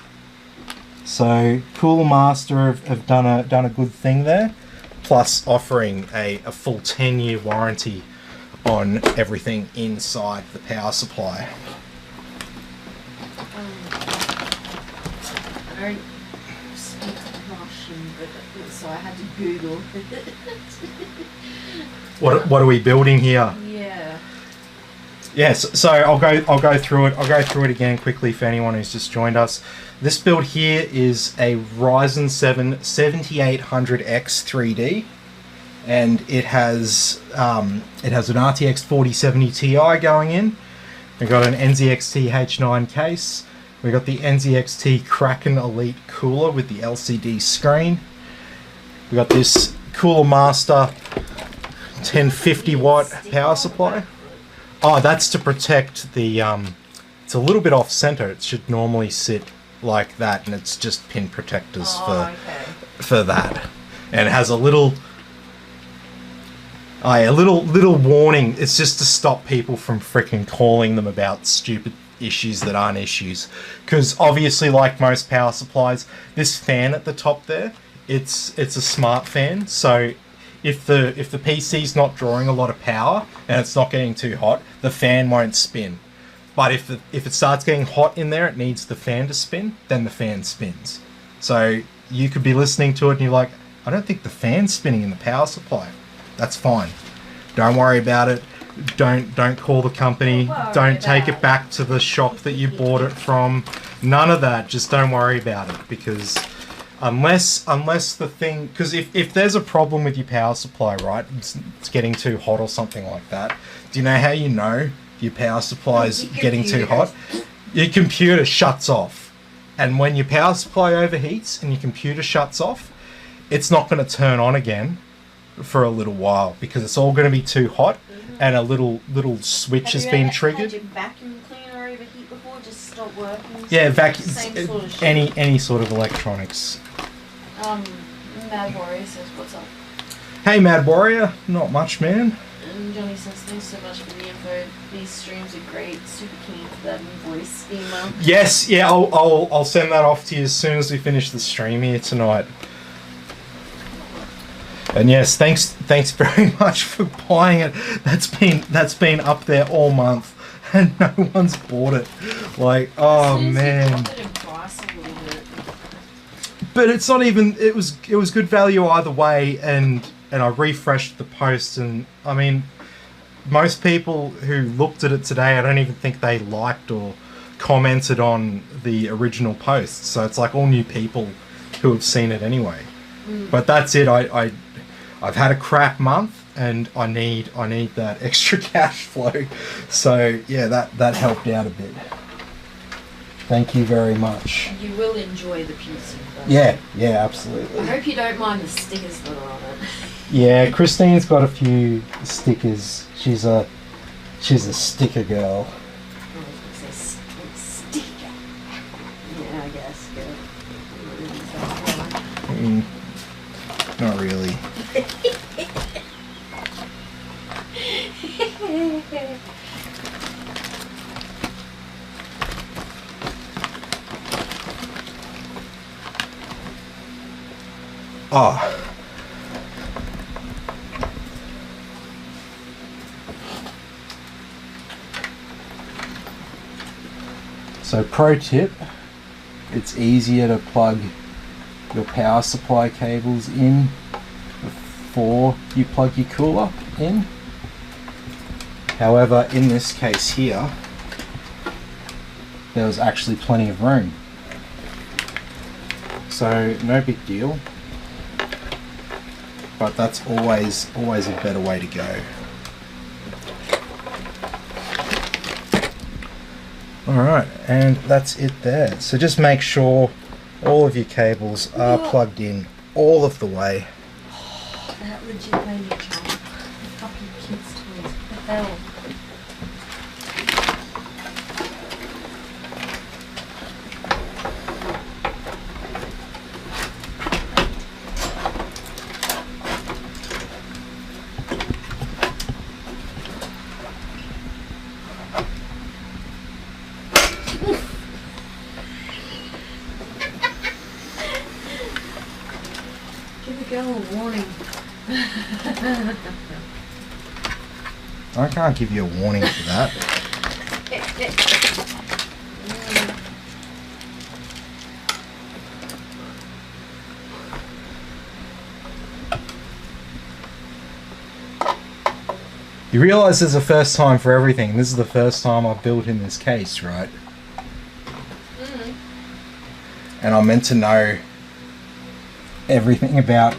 So Cooler Master have done a good thing there. Plus offering a full 10-year warranty on everything inside the power supply. I don't speak Russian, so I had to Google. What are we building here? Yeah. Yes, so I'll go through it. I'll go through it again quickly for anyone who's just joined us. This build here is a Ryzen 7 7800X 3D, and it has an RTX 4070 Ti going in. We've got an NZXT H9 case. We've got the NZXT Kraken Elite cooler with the LCD screen. We've got this Cooler Master 1050 watt power supply. Oh, that's to protect the, it's a little bit off center. It should normally sit like that, and it's just pin protectors for that. And it has a little, little warning. It's just to stop people from freaking calling them about stupid issues that aren't issues. Because obviously, like most power supplies, this fan at the top there, it's a smart fan. So if the PC's not drawing a lot of power and it's not getting too hot, the fan won't spin. But if it starts getting hot in there, it needs the fan to spin, then the fan spins. So you could be listening to it and you're like, I don't think the fan's spinning in the power supply. That's fine. Don't worry about it. Don't call the company. Don't take it back to the shop that you bought it from. None of that. Just don't worry about it, because unless the thing, because if there's a problem with your power supply, right, it's getting too hot or something like that. Do you know how you know your power supply is getting too hot? Your computer shuts off, and when your power supply overheats and your computer shuts off, it's not going to turn on again for a little while, because it's all going to be too hot, and a little switch has been triggered. Had your vacuum cleaner overheat before? Just stop working? Yeah, vacuum. Same sort of shit. Any sort of electronics. Mad Warrior says, what's up? Hey, Mad Warrior. Not much, man. And Johnny says, thanks so much for the info. These streams are great. Super keen for that invoice email. Yes, yeah, I'll send that off to you as soon as we finish the stream here tonight. And yes, thanks very much for buying it. That's been up there all month, and no one's bought it. Like, oh man. But it's not even. It was good value either way, and I refreshed the post, and I mean, most people who looked at it today, I don't even think they liked or commented on the original post. So it's like all new people who have seen it anyway. But that's it. I've had a crap month, and I need that extra cash flow. So yeah, that helped out a bit. Thank you very much. You will enjoy the PC. Yeah, absolutely. I hope you don't mind the stickers that are on it. Yeah, Christine's got a few stickers. She's a sticker girl. I was going to say sticker. Yeah, I guess. Yeah. Not really. Oh. So pro tip, it's easier to plug your power supply cables in before you plug your cooler in. However, in this case here, there was actually plenty of room. So no big deal. But that's always a better way to go. Alright, and that's it there. So just make sure all of your cables are plugged in all of the way. Oh, that legit made me jump. Fucking kids' toys. What the hell? I can't give you a warning for that. You realise there's a first time for everything. This is the first time I've built in this case, right? And I'm meant to know everything about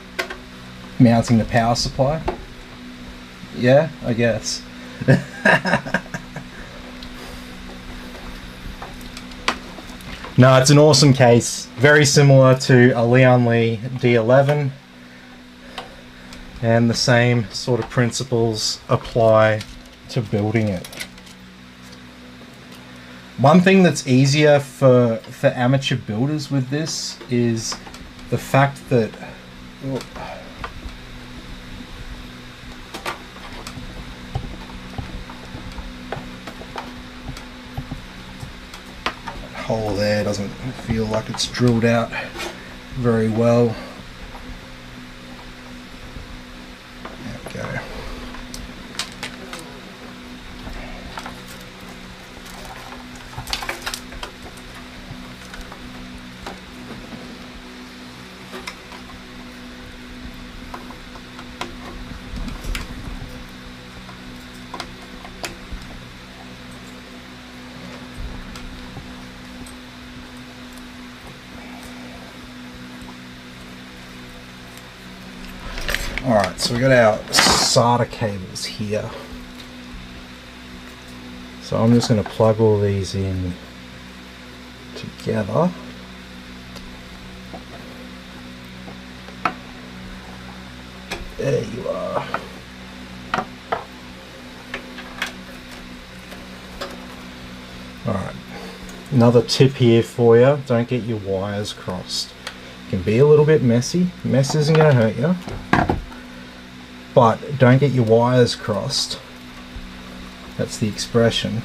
mounting the power supply. Yeah, I guess. No, it's an awesome case. Very similar to a Leon Lee D11. And the same sort of principles apply to building it. One thing that's easier for amateur builders with this is the fact that that hole there doesn't feel like it's drilled out very well. There we go. Alright, so we got our SATA cables here. So I'm just going to plug all these in together. There you are. Alright, another tip here for you, don't get your wires crossed. It can be a little bit messy. Mess isn't going to hurt you. But don't get your wires crossed. That's the expression,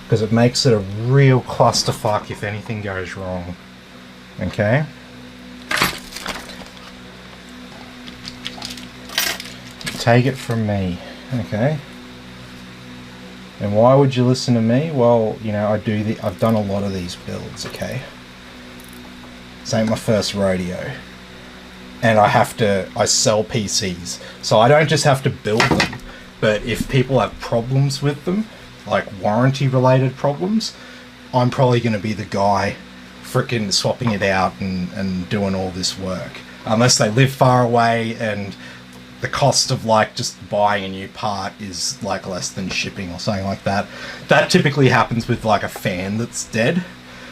because it makes it a real clusterfuck if anything goes wrong. Okay? Take it from me. Okay? And why would you listen to me? Well, you know, I've done a lot of these builds, okay? This ain't my first rodeo. And I sell PCs. So I don't just have to build them, but if people have problems with them, like warranty related problems, I'm probably going to be the guy frickin' swapping it out and doing all this work. Unless they live far away and the cost of like just buying a new part is like less than shipping or something like that. That typically happens with like a fan that's dead.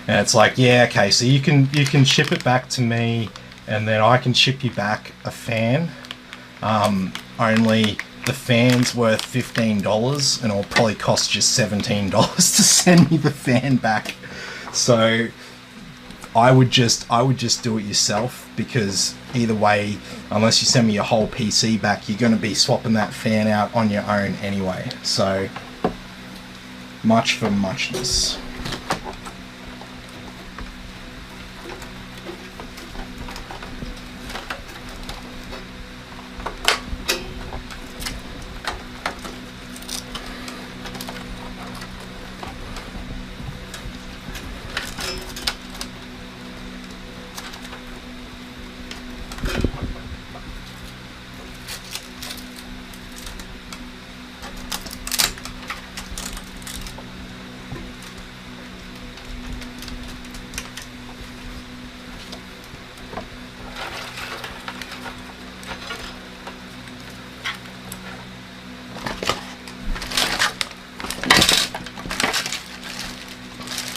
And it's like, yeah, okay, so you can ship it back to me, and then I can ship you back a fan. Only the fan's worth $15 and it'll probably cost you $17 to send me the fan back. So I would just do it yourself, because either way, unless you send me your whole PC back, you're going to be swapping that fan out on your own anyway. So much for muchness.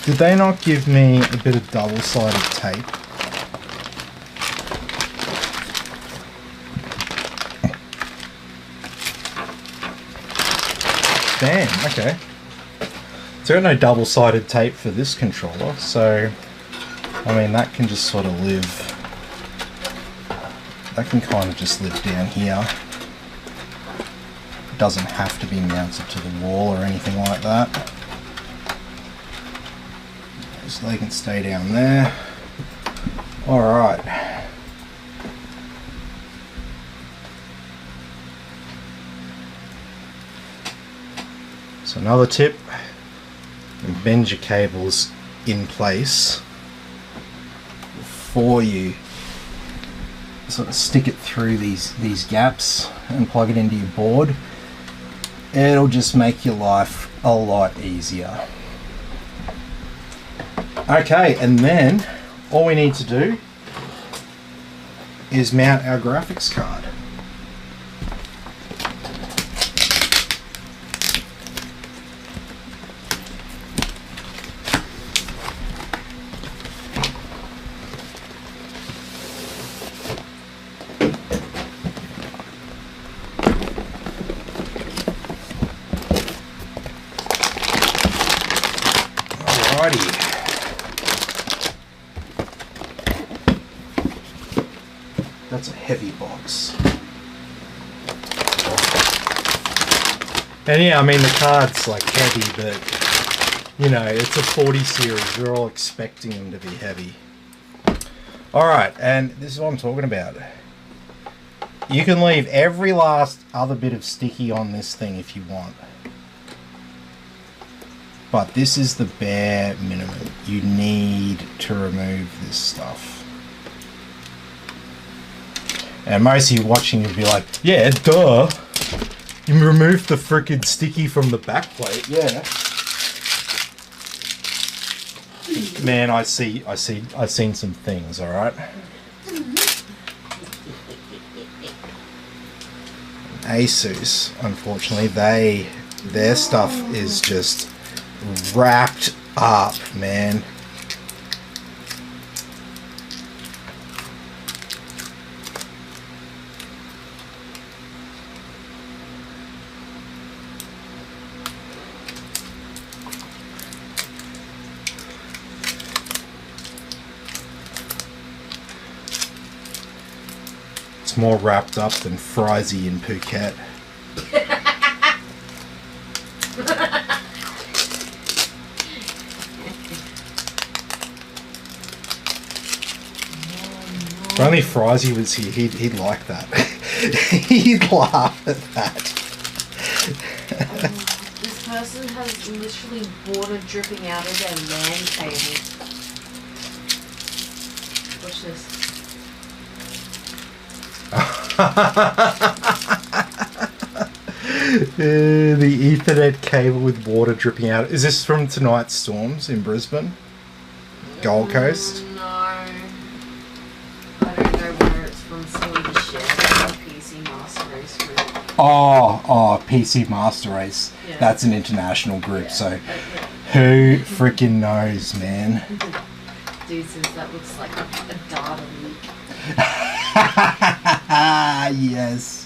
Did they not give me a bit of double-sided tape? Damn, okay. So I've got no double-sided tape for this controller, so I mean that can just sort of live. That can kind of just live down here. It doesn't have to be mounted to the wall or anything like that. So they can stay down there. Alright. So another tip, bend your cables in place before you sort of stick it through these gaps and plug it into your board. It'll just make your life a lot easier. Okay, and then all we need to do is mount our graphics card. Alrighty. That's a heavy box. And yeah, I mean the card's like heavy, but you know, it's a 40 series. We're all expecting them to be heavy. Alright, and this is what I'm talking about. You can leave every last other bit of sticky on this thing if you want. But this is the bare minimum. You need to remove this stuff. And most of you watching will be like, yeah, duh. You removed the frickin' sticky from the back plate. Yeah. Man, I've seen some things, alright? Asus, unfortunately, their stuff is just wrapped up, man. It's more wrapped up than Frizy in Phuket. If only Frizy was here, he'd like that. He'd laugh at that. This person has literally water dripping out of their LAN cable. Watch this. The Ethernet cable with water dripping out. Is this from tonight's storms in Brisbane? Gold Coast? No. I don't know where it's from. Someone just shared it on PC Master Race group. Oh, PC Master Race. Yeah. That's an international group, Yeah. so who freaking knows, man? Dude says that looks like a data leak. Yes.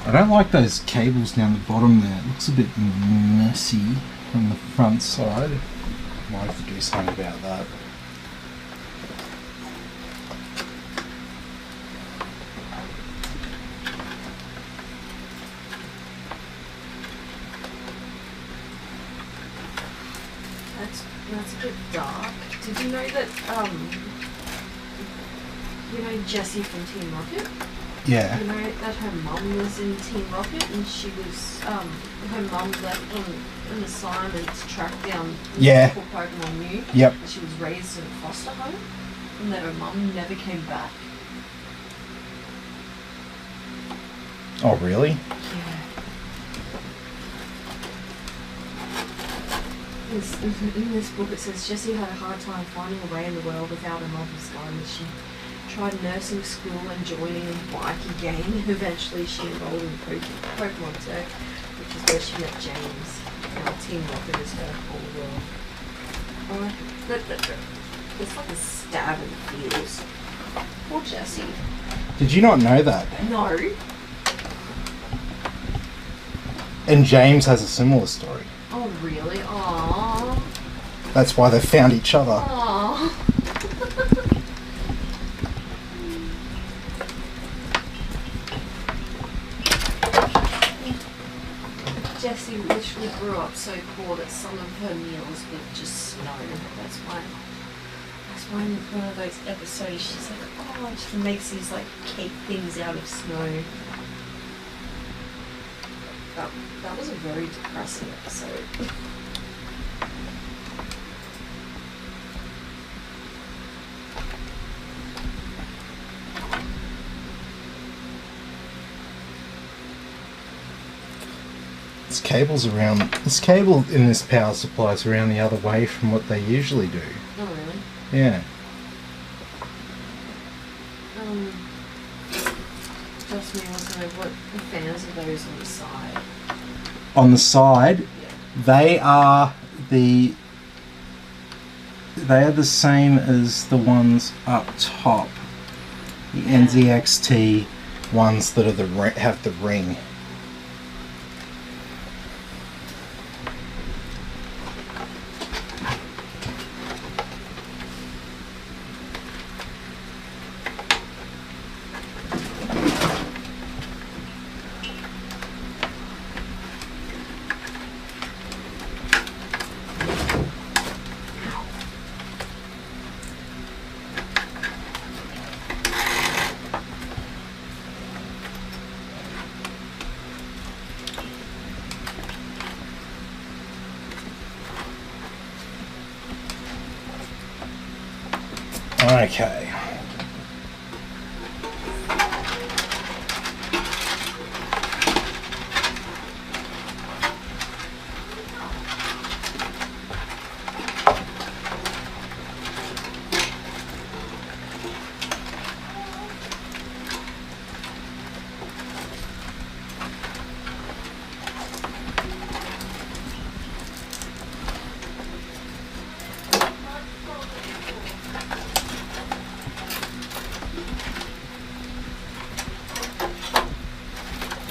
I don't like those cables down the bottom there. It looks a bit messy from the front side. Might have to do something about that. That's a bit dark. Did you know that you know Jessie from Team Rocket? Yeah. You know that her mum was in Team Rocket and she was her mum left on an assignment to track down multiple Pokemon Mew. Yep. And she was raised in a foster home and that her mum never came back. Oh, really? Yeah. In this book it says Jessie had a hard time finding a way in the world without her mother's guidance. She tried nursing school and joining a bikie gang. Eventually she enrolled in Pokemon Tech, which is where she met James. Now Team Rocket is her whole world. Oh, it's like a stab in the feels. Poor Jessie. Did you not know that? No. And James has a similar story. Oh, really? Aww. That's why they found each other. Aww. Jessie literally grew up so poor that some of her meals were just snow. That's why in one of those episodes she's like, oh, she makes these like cake things out of snow. That was a very depressing episode. This cable in this power supply is around the other way from what they usually do. Oh, really? Yeah. Just me wants to know what the fans are those on the side. On the side, Yeah. they are the same as the ones up top. The Yeah. NZXT ones that are have the ring. Okay.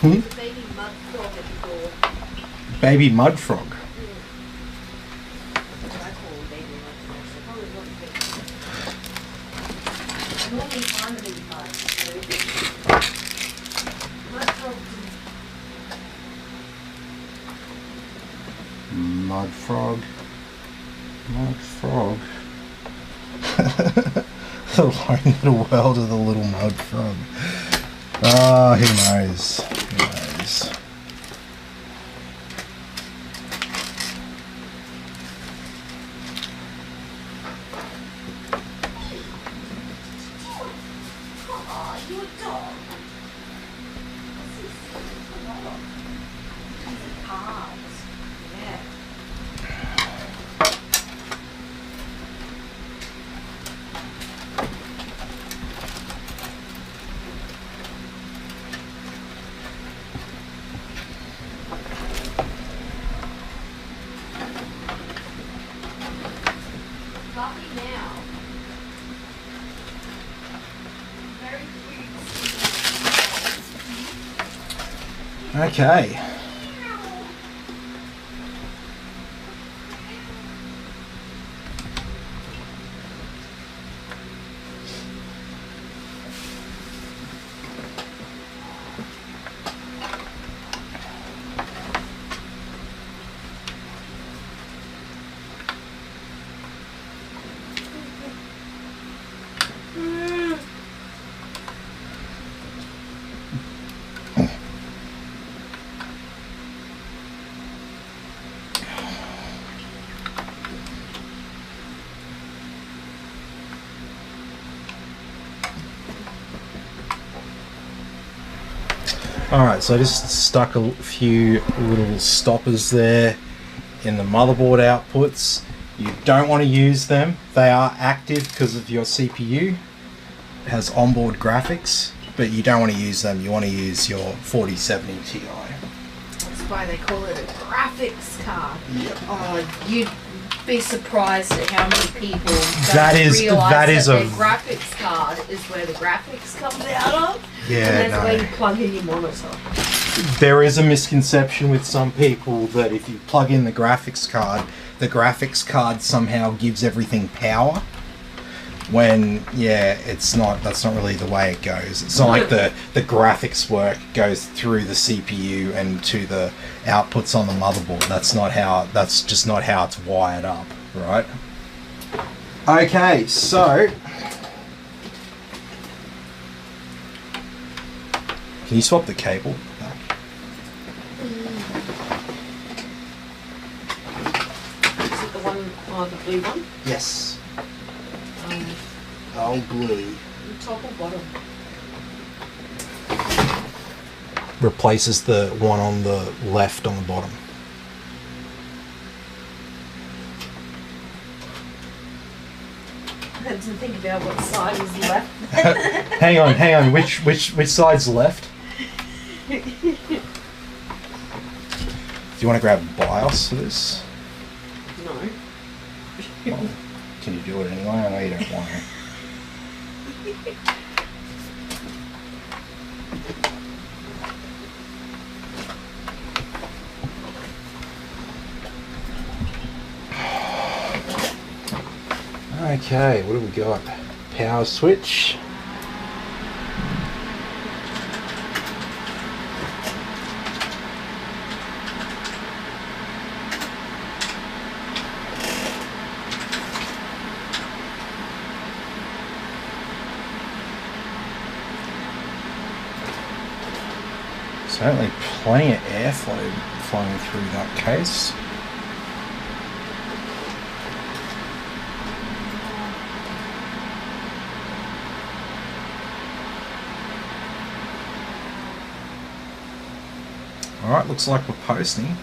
The baby mud frog at the door. Baby mud frog. That's what I call a baby mud frog. So probably not big. I normally find the big mud. Mud frog. Mud frog. The lone little world of the little mud frog. Oh, who knows? Who knows? Oh, you a dog. Calves. Yeah. Coffee now. Very cute. Okay. Alright, so I just stuck a few little stoppers there in the motherboard outputs. You don't want to use them. They are active because of your CPU. It has onboard graphics, but you don't want to use them. You want to use your 4070 Ti. That's why they call it a graphics card. Yep. Oh, you'd be surprised at how many people don't That is realise a- their graphics card is where the graphics comes out of. Yeah, and that's no. where you plug in your monitor. there is a misconception with some people that if you plug in the graphics card somehow gives everything power. When, yeah, it's not, that's not really the way it goes. It's not like the graphics work goes through the CPU and to the outputs on the motherboard. That's just not how it's wired up, right? Okay, so can you swap the cable back? Is it the one, the blue one? Yes. Oh, blue. Top or bottom? Replaces the one on the left on the bottom. I had to think about what side is left. hang on. Which side's left? Do you want to grab BIOS for this? No. Well, can you do it anyway? I know you don't want to. Okay, what do we got? Power switch. Certainly plenty of airflow flowing through that case. Alright, looks like we're posting.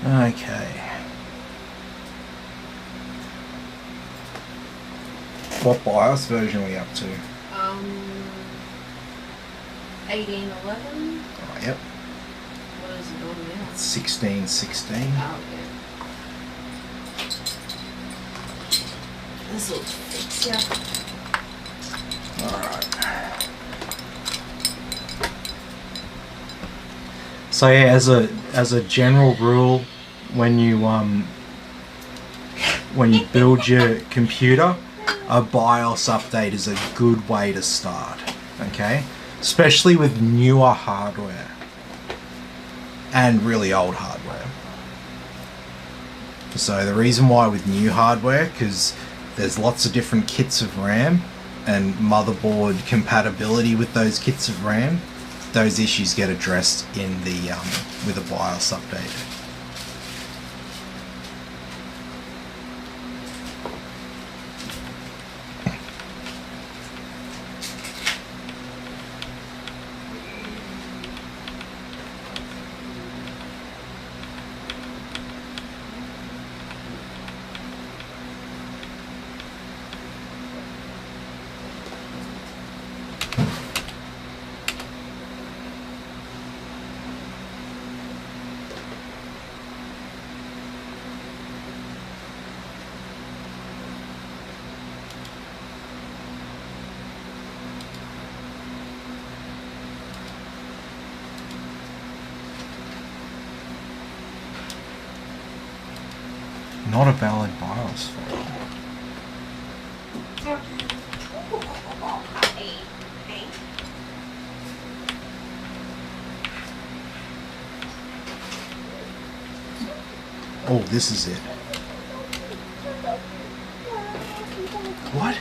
Okay. What BIOS version are we up to? 1811. Oh, yep. What is it on now? 1616. Oh, yeah. This will fix ya. Alright. So yeah, as a general rule, when you build your computer, a BIOS update is a good way to start. Okay? Especially with newer hardware and really old hardware. So the reason why with new hardware, because there's lots of different kits of RAM and motherboard compatibility with those kits of RAM, those issues get addressed in the with a BIOS update. Not a valid BIOS file. Oh, this is it. What?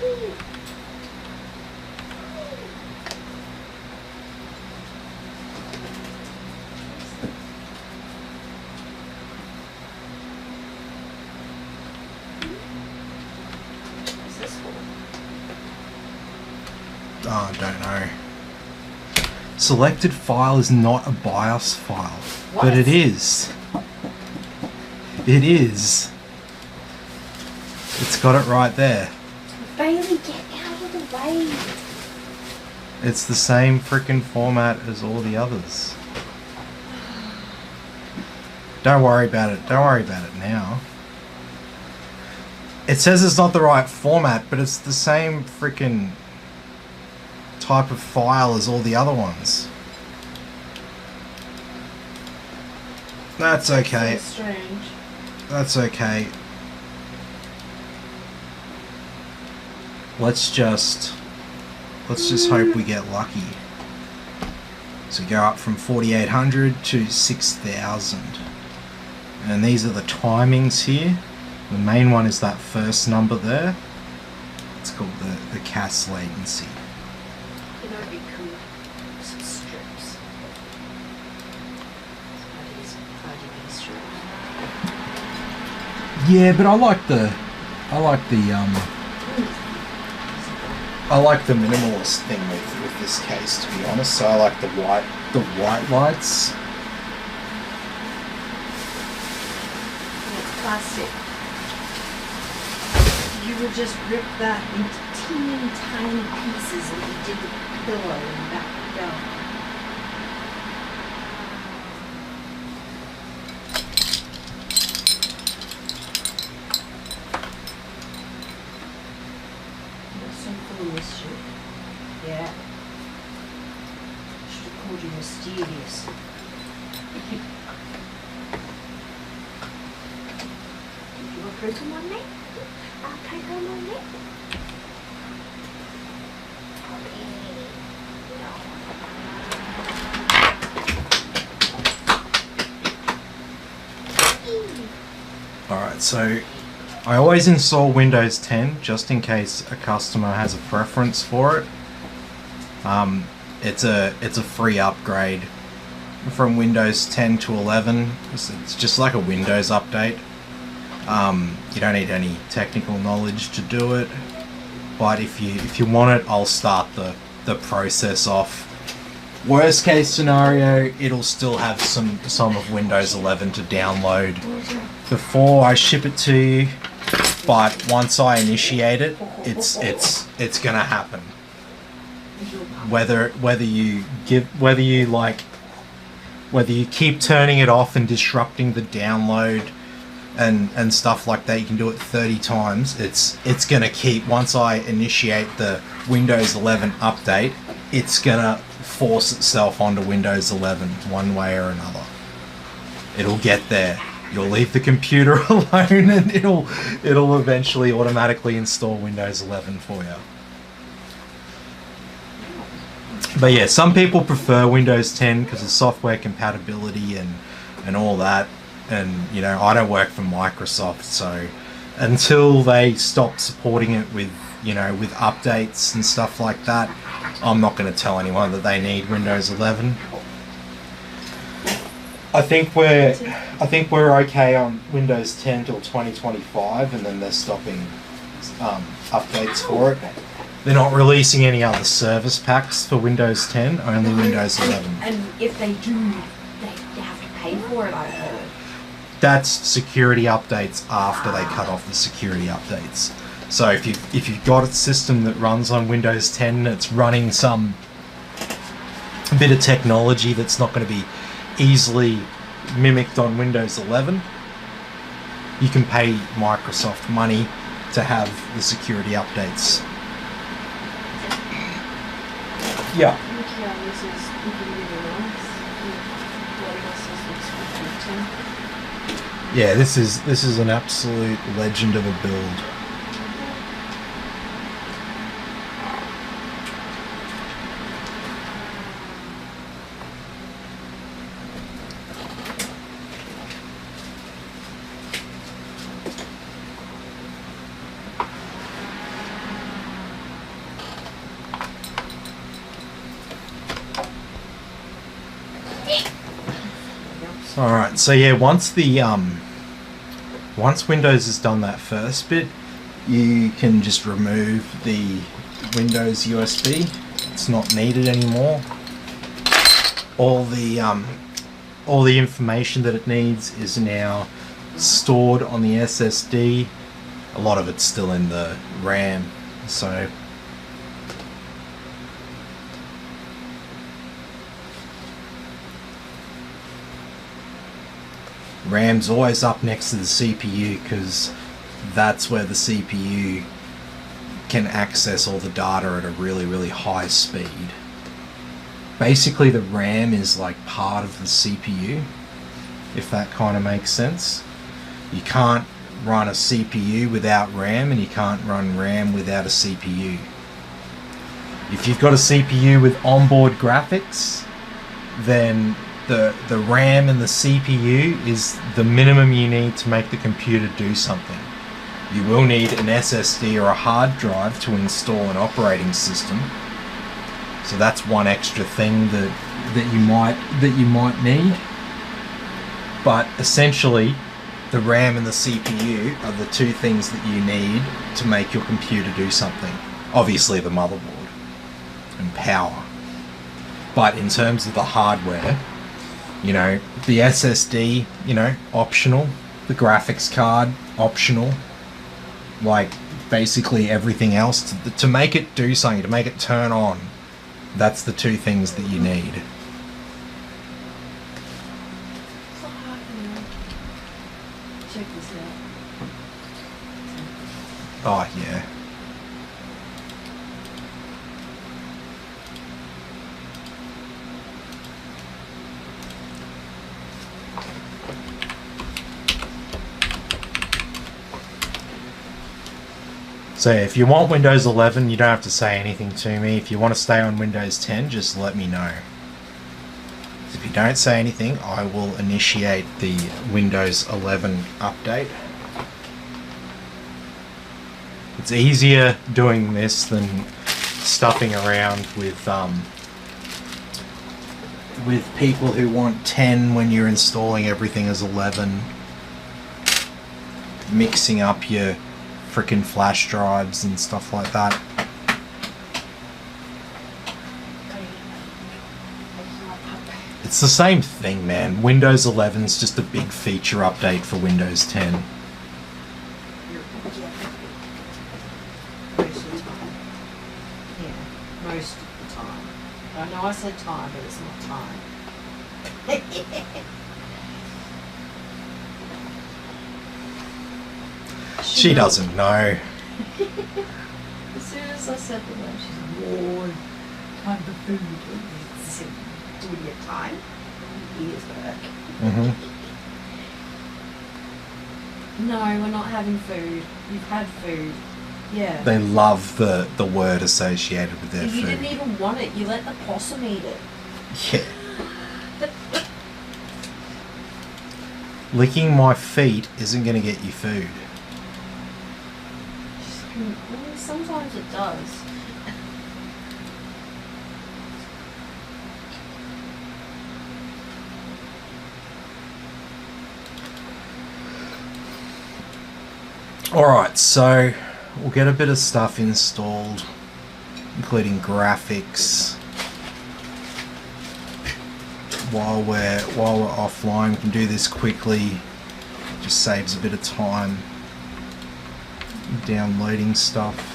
What's this for? Oh, I don't know. Selected file is not a BIOS file. What? But it is. It is. It's got it right there. Bailey, get out of the way. It's the same frickin' format as all the others. Don't worry about it. Don't worry about it now. It says it's not the right format, but it's the same frickin' type of file as all the other ones. That's okay. So strange. That's okay. Let's just hope we get lucky. So go up from 4800 to 6000. And these are the timings here. The main one is that first number there. It's called the CAS latency. You know, it'd be cool. Some strips. RGB strips. Yeah, but I like the minimalist thing with this case, to be honest. So I like the white lights. It's plastic. You would just rip that into teeny tiny pieces and you did the pillow and back it down. You're so full of this shit. Yeah. Should have called you mysterious. You want Kraken on me? I'll Kraken on me. Alright, so I always install Windows 10 just in case a customer has a preference for it. It's a free upgrade from Windows 10 to 11. It's just like a Windows update. You don't need any technical knowledge to do it, but if you want it, I'll start the process off. Worst case scenario, it'll still have some of Windows 11 to download before I ship it to you, but once I initiate it, it's gonna happen. Whether you keep turning it off and disrupting the download and stuff like that, you can do it 30 times. It's gonna keep, once I initiate the Windows 11 update, it's gonna force itself onto Windows 11 one way or another. It'll get there. You'll leave the computer alone and it'll eventually automatically install Windows 11 for you. But yeah, some people prefer Windows 10 because of software compatibility and all that. And you know, I don't work for Microsoft, so until they stop supporting it with, you know, with updates and stuff like that, I'm not going to tell anyone that they need Windows 11. I think we're okay on Windows 10 till 2025, and then they're stopping updates for it. They're not releasing any other service packs for Windows 10, only Windows 11. And if they do, they have to pay for it, I heard. That's security updates after they cut off the security updates. So if you've got a system that runs on Windows 10, it's running some bit of technology that's not going to be easily mimicked on Windows 11, you can pay Microsoft money to have the security updates. Yeah. Yeah, this is an absolute legend of a build. Alright, so yeah, once Windows has done that first bit, you can just remove the Windows USB. It's not needed anymore. All the information that it needs is now stored on the SSD. A lot of it's still in the RAM, so RAM's always up next to the CPU because that's where the CPU can access all the data at a really, really high speed. Basically, the RAM is like part of the CPU, if that kind of makes sense. You can't run a CPU without RAM, and you can't run RAM without a CPU. If you've got a CPU with onboard graphics, then the RAM and the CPU is the minimum you need to make the computer do something. You will need an SSD or a hard drive to install an operating system. So that's one extra thing that you might need. But essentially, the RAM and the CPU are the two things that you need to make your computer do something. Obviously the motherboard and power. But in terms of the hardware, you know, the SSD, you know, optional. The graphics card, optional. Like, basically everything else. To make it do something, to make it turn on, that's the two things that you need. Check this out. Oh, yeah. So if you want Windows 11, you don't have to say anything to me. If you want to stay on Windows 10, just let me know. If you don't say anything, I will initiate the Windows 11 update. It's easier doing this than stuffing around with people who want 10 when you're installing everything as 11. Mixing up your frickin' flash drives and stuff like that. It's the same thing, man. Windows 11's just a big feature update for Windows 10. Most of the time. Yeah, most of the time. I know I said time, but it's not time. She doesn't know. As soon as I said the word, she's like, "Whoa, time for food." I said, "Do we get time?" Years back. No, we're not having food. You've had food. Yeah. They love the word associated with their You food. didn't even want it. You let the possum eat it. Yeah. Licking my feet isn't going to get you food. Well, sometimes it does. Alright, so we'll get a bit of stuff installed, including graphics. While we're offline, we can do this quickly. Just saves a bit of time downloading stuff.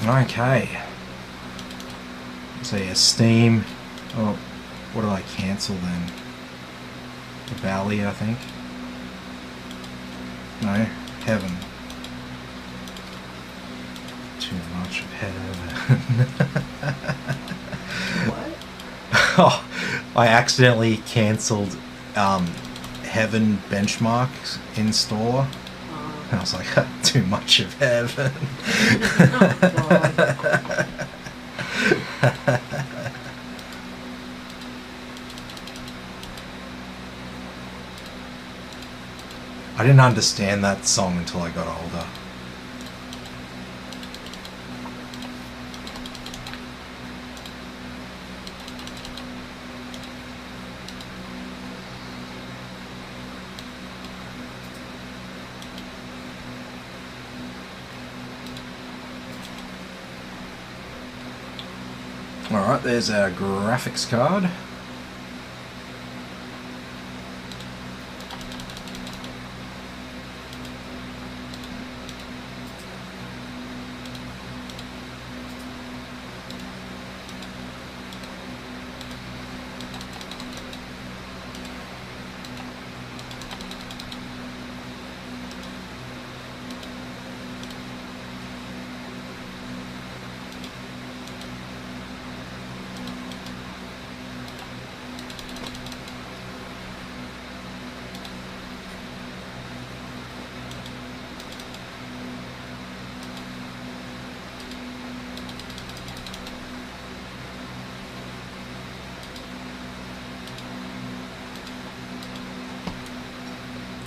Okay. So yeah, Steam. Oh, what did I cancel then? The Valley, I think. No, Heaven. Too much of heaven. What? Oh, I accidentally cancelled heaven benchmarks in store. And I was like, too much of heaven. Oh, God. I didn't understand that song until I got older. Alright, there's our graphics card.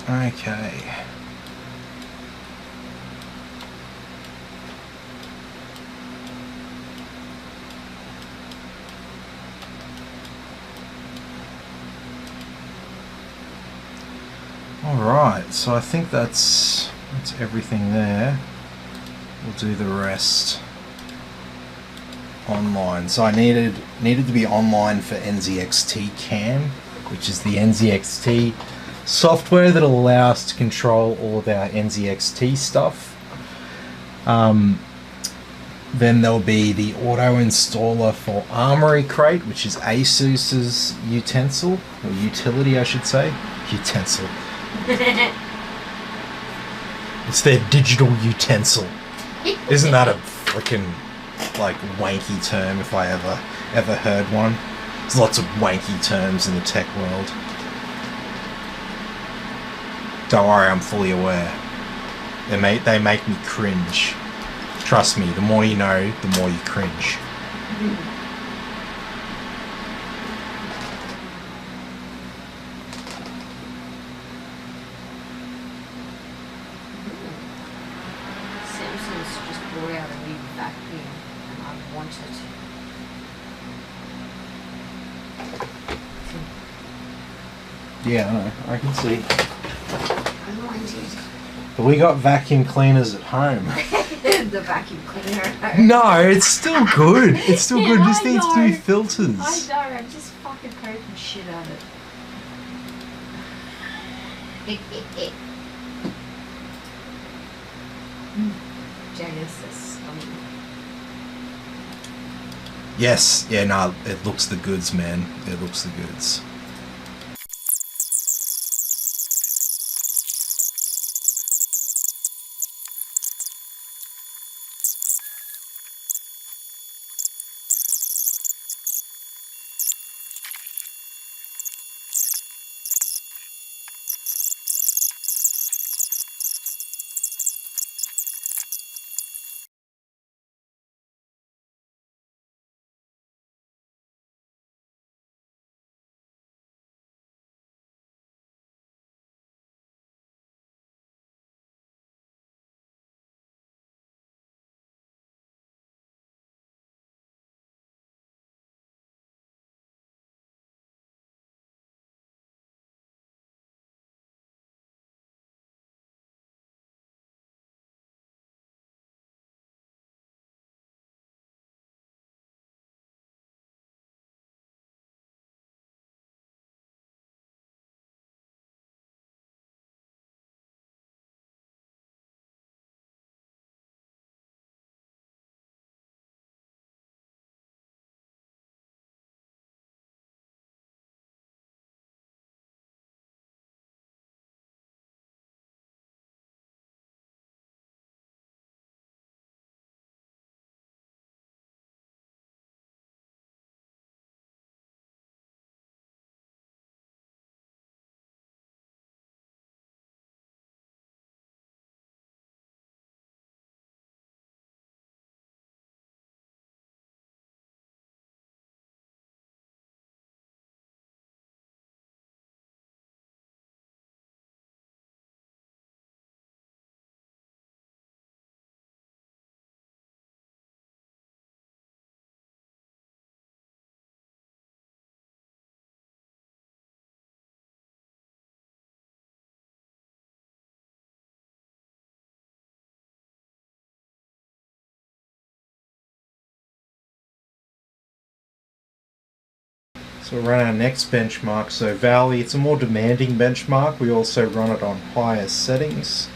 Okay. Alright, so I think that's everything there. We'll do the rest online. So I needed to be online for NZXT Cam, which is the NZXT software that'll allow us to control all of our NZXT stuff. Then there'll be the auto installer for Armory Crate, which is ASUS's utensil, or utility I should say. Utensil. It's their digital utensil. Isn't that a freaking like wanky term if I ever heard one? There's lots of wanky terms in the tech world. Don't worry, I'm fully aware. They make me cringe. Trust me, the more you know, the more you cringe. Samsung's just brought out a new vacuum and I want it. Yeah, I know. I can see. I want it. But we got vacuum cleaners at home. The vacuum cleaner. No, it's still good. It's still Yeah, good. It just I needs know. new filters. I know, I'm just fucking poking shit at it. Genesis. Yes, yeah, no, it looks the goods, man. It looks the goods. So we'll run our next benchmark. So Valley, it's a more demanding benchmark. We also run it on higher settings.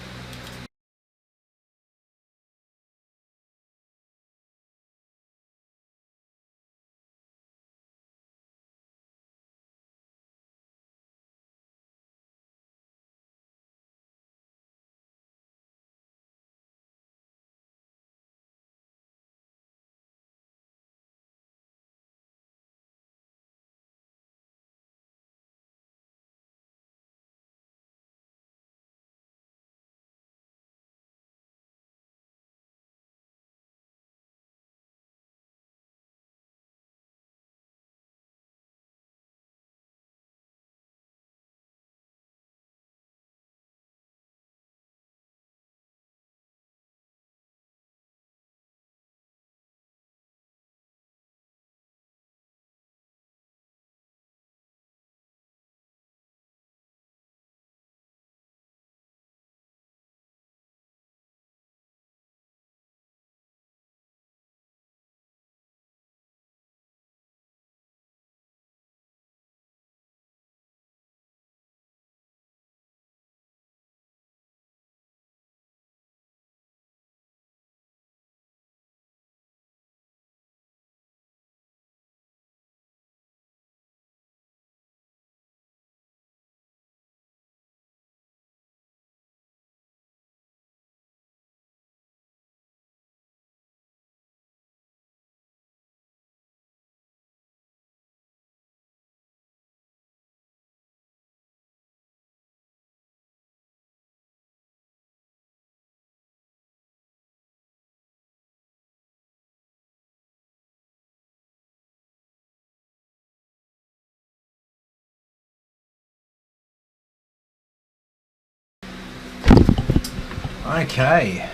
Okay,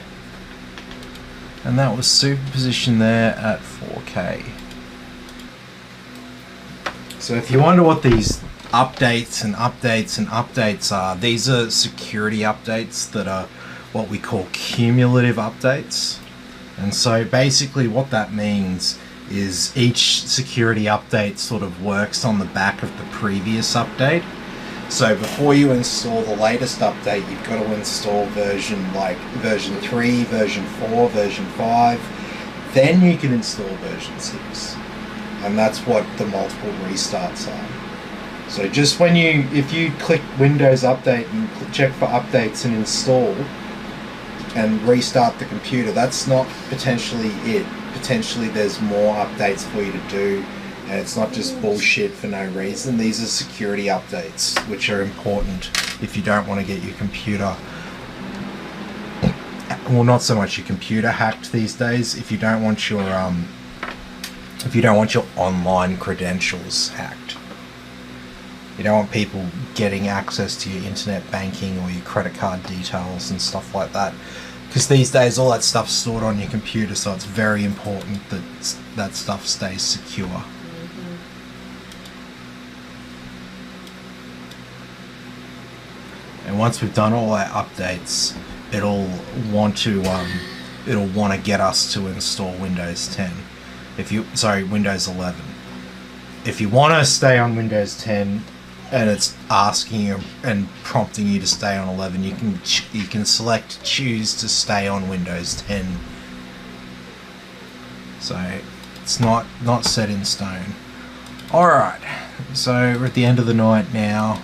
and that was superposition there at 4K. So if you wonder what these updates and updates and updates are, these are security updates that are what we call cumulative updates. And so basically what that means is each security update sort of works on the back of the previous update. So before you install the latest update, you've got to install version 3, version 4, version 5. Then you can install version 6. And that's what the multiple restarts are. So just if you click Windows Update and check for updates and install and restart the computer, that's not potentially it. Potentially there's more updates for you to do. And it's not just bullshit for no reason. These are security updates, which are important if you don't want to get your computer, well, not so much your computer hacked these days. If you don't want your online credentials hacked. You don't want people getting access to your internet banking or your credit card details and stuff like that. Because these days all that stuff's stored on your computer, so it's very important that that stuff stays secure. And once we've done all our updates, it'll want to get us to install Windows 10. Windows 11. If you want to stay on Windows 10 and it's asking you and prompting you to stay on 11, you can choose to stay on Windows 10. So it's not set in stone. All right. So we're at the end of the night now.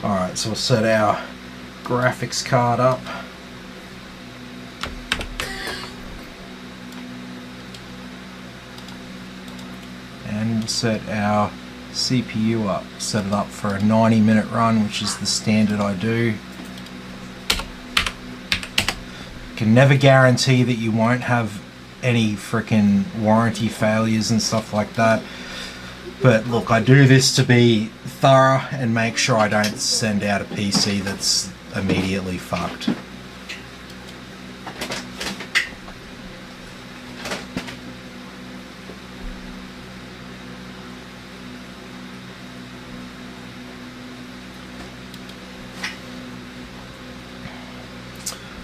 Alright, so we'll set our graphics card up. And we'll set our CPU up. Set it up for a 90-minute run, which is the standard I do. Can never guarantee that you won't have any frickin' warranty failures and stuff like that. But look, I do this to be thorough and make sure I don't send out a PC that's immediately fucked.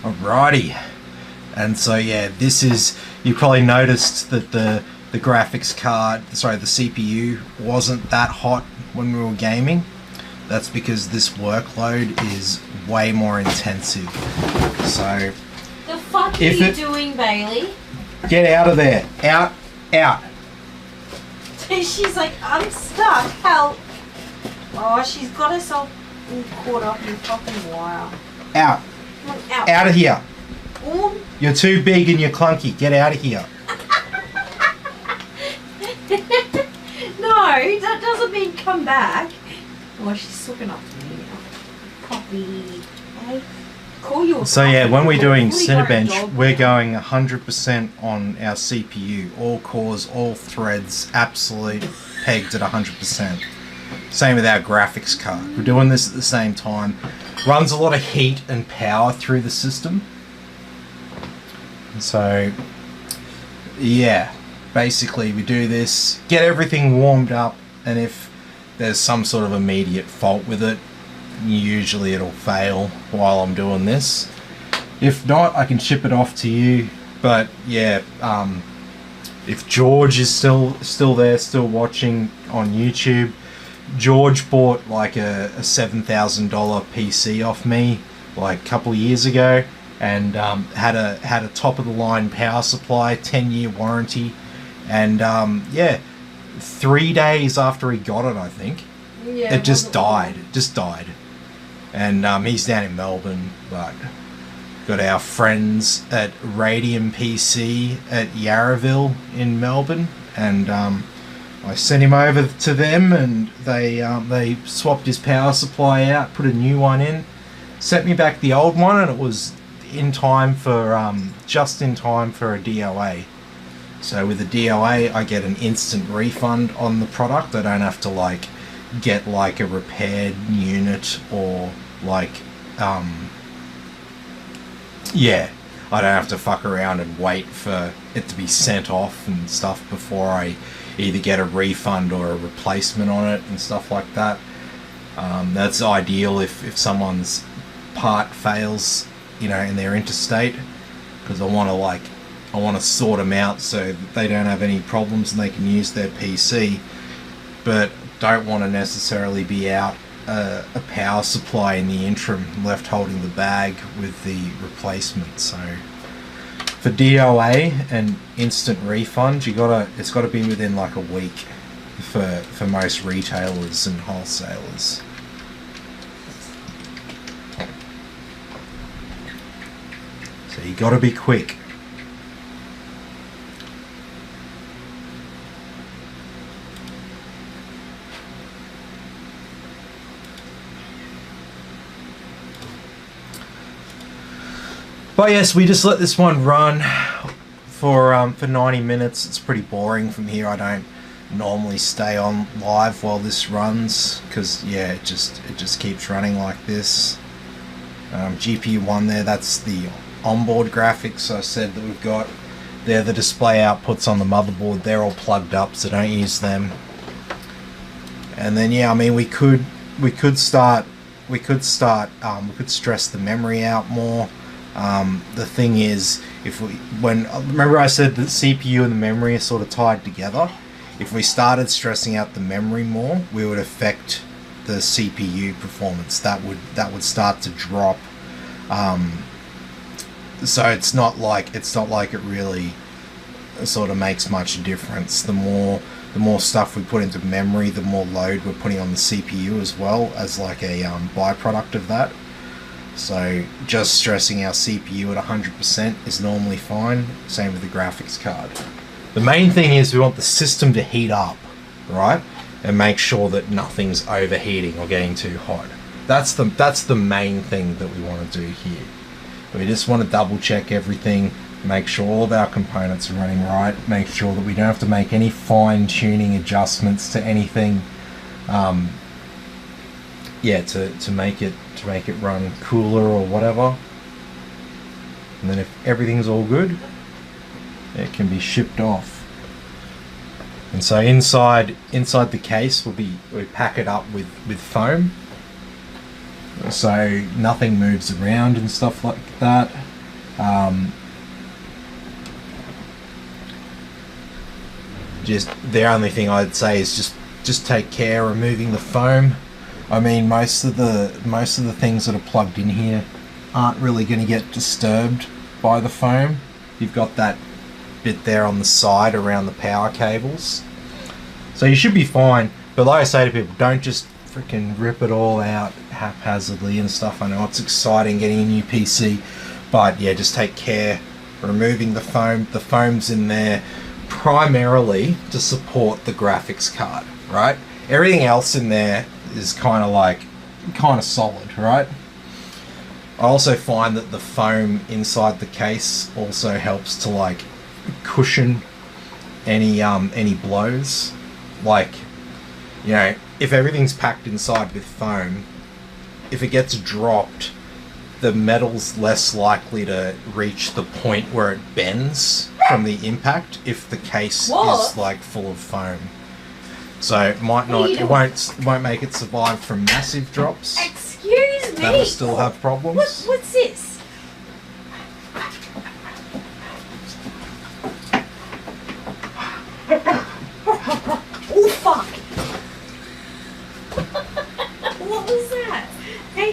Alrighty. And so yeah, this is, you probably noticed that the graphics card, sorry, the CPU wasn't that hot when we were gaming. That's because this workload is way more intensive. So The fuck are you doing, Bailey? get out of there. Out. She's like, I'm stuck. Help. Oh, she's got herself caught up in fucking wire. Out. Come on, out. Out of here. Oh. You're too big and you're clunky. Get out of here. No, that doesn't mean come back. Oh, she's looking up to me now. Puppy. Hey, call you a So yeah, when we're doing puppy. What are you, Cinebench, we're going 100% on our CPU. All cores, all threads, absolute pegged at 100%. Same with our graphics card. We're doing this at the same time. Runs a lot of heat and power through the system. So yeah, basically we do this, get everything warmed up, and if there's some sort of immediate fault with it, usually it'll fail while I'm doing this. If not, I can ship it off to you. But yeah, if George is still there, still watching on YouTube, George bought like a $7,000 PC off me like a couple of years ago, and had a top of the line power supply, 10-year warranty, and yeah, 3 days after he got it, I think, Yeah, it just died. It just died. And he's down in Melbourne, but got our friends at Radium PC at Yarraville in Melbourne, and I sent him over to them, and they swapped his power supply out, put a new one in, sent me back the old one, and it was in time for just in time for a DOA. So with a DOA, I get an instant refund on the product. I don't have to like get like a repaired unit, or like yeah, I don't have to fuck around and wait for it to be sent off and stuff before I either get a refund or a replacement on it and stuff like that. That's ideal if someone's part fails, you know, and they're interstate, because I want to sort them out so that they don't have any problems and they can use their PC, but don't want to necessarily be out a power supply in the interim, left holding the bag with the replacement. So for DOA and instant refund, it's got to be within like a week for most retailers and wholesalers. So you got to be quick. But yes, we just let this one run for 90 minutes. It's pretty boring from here. I don't normally stay on live while this runs, because yeah, it just keeps running like this. GPU 1 there, that's the onboard graphics I said that we've got. They're the display outputs on the motherboard. They're all plugged up, so don't use them. And then yeah, I mean, we could stress the memory out more. The thing is, remember I said that CPU and the memory are sort of tied together. If we started stressing out the memory more, we would affect the CPU performance. That would start to drop. So it's not like it really sort of makes much difference. The more stuff we put into memory, the more load we're putting on the CPU as well, as like a byproduct of that. So just stressing our CPU at 100% is normally fine. Same with the graphics card. The main thing is we want the system to heat up, right? And make sure that nothing's overheating or getting too hot. That's the main thing that we want to do here. We just want to double check everything, make sure all of our components are running right, make sure that we don't have to make any fine tuning adjustments to anything. Yeah, to make it run cooler or whatever. And then if everything's all good, it can be shipped off. And so inside the case we pack it up with foam, so nothing moves around and stuff like that. Just the only thing I'd say is just take care removing the foam. I mean, most of the things that are plugged in here aren't really going to get disturbed by the foam. You've got that bit there on the side around the power cables, so you should be fine. But like I say to people, don't just freaking rip it all out haphazardly and stuff. I know it's exciting getting a new PC, but yeah, just take care removing the foam. The foam's in there primarily to support the graphics card, right? Everything else in there is kind of solid, right? I also find that the foam inside the case also helps to like cushion any blows. Like, you know, if everything's packed inside with foam, if it gets dropped, the metal's less likely to reach the point where it bends from the impact if the case is like full of foam. So it might not, it won't make it survive from massive drops. Excuse me. That'll still have problems. What's this? Oh fuck! What was that? Hey.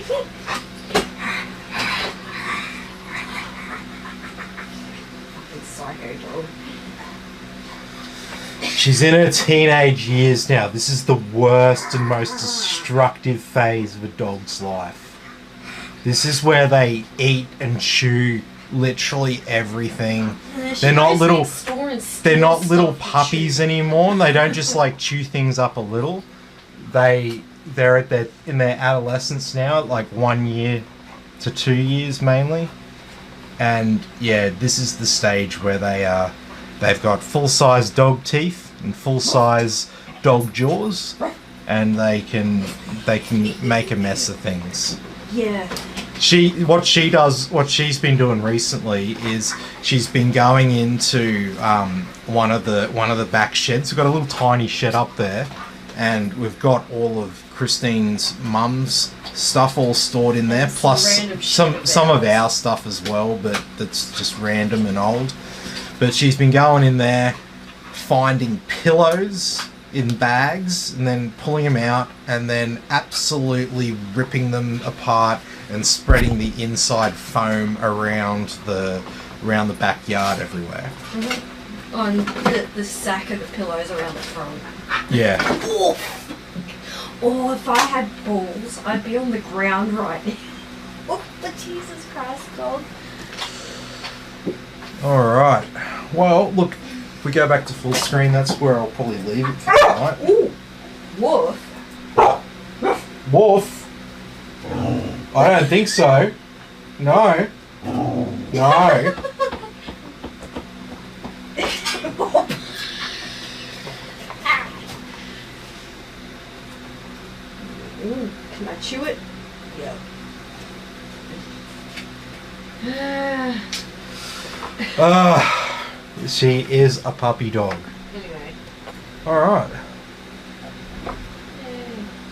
Fucking psycho dog. She's in her teenage years now. This is the worst and most destructive phase of a dog's life. This is where they eat and chew literally everything. They're not little puppies anymore. They don't just like chew things up a little. They're in their adolescence now, at like 1 year to 2 years mainly. And yeah, this is the stage where they've got full-size dog teeth and full-size dog jaws, and they can make a mess of things. Yeah. What she's been doing recently is she's been going into one of the back sheds. We've got a little tiny shed up there, and we've got all of Christine's mum's stuff all stored in there, plus some of our stuff as well, but that's just random and old. But she's been going in there, finding pillows in bags, and then pulling them out, and then absolutely ripping them apart and spreading the inside foam around the backyard everywhere. Mm-hmm. On the sack of the pillows around the front. Yeah. Oh, if I had balls, I'd be on the ground right now. Oh, but Jesus Christ, dog. Alright. Well, look, if we go back to full screen, that's where I'll probably leave it for tonight. Ooh. Woof. Woof? I don't think so. No. No. Ooh, can I chew it? Yeah. She is a puppy dog. Anyway. Alright.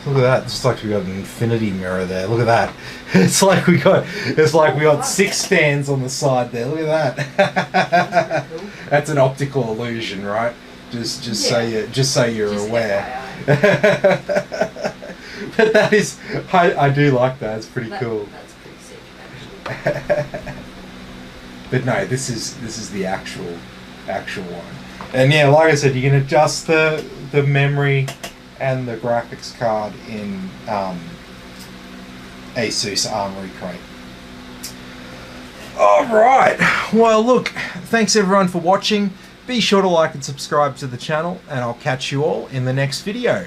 Look at that. It's like we got an infinity mirror there. Look at that. It's like we got 6 fans on the side there. Look at that. That's an optical illusion, right? Just so you're aware. But that is, I do like that. It's pretty cool. That's pretty sick, actually. But no, this is the actual one. And yeah, like I said, you can adjust the memory and the graphics card in ASUS Armory Crate. Alright, well look, thanks everyone for watching. Be sure to like and subscribe to the channel, and I'll catch you all in the next video.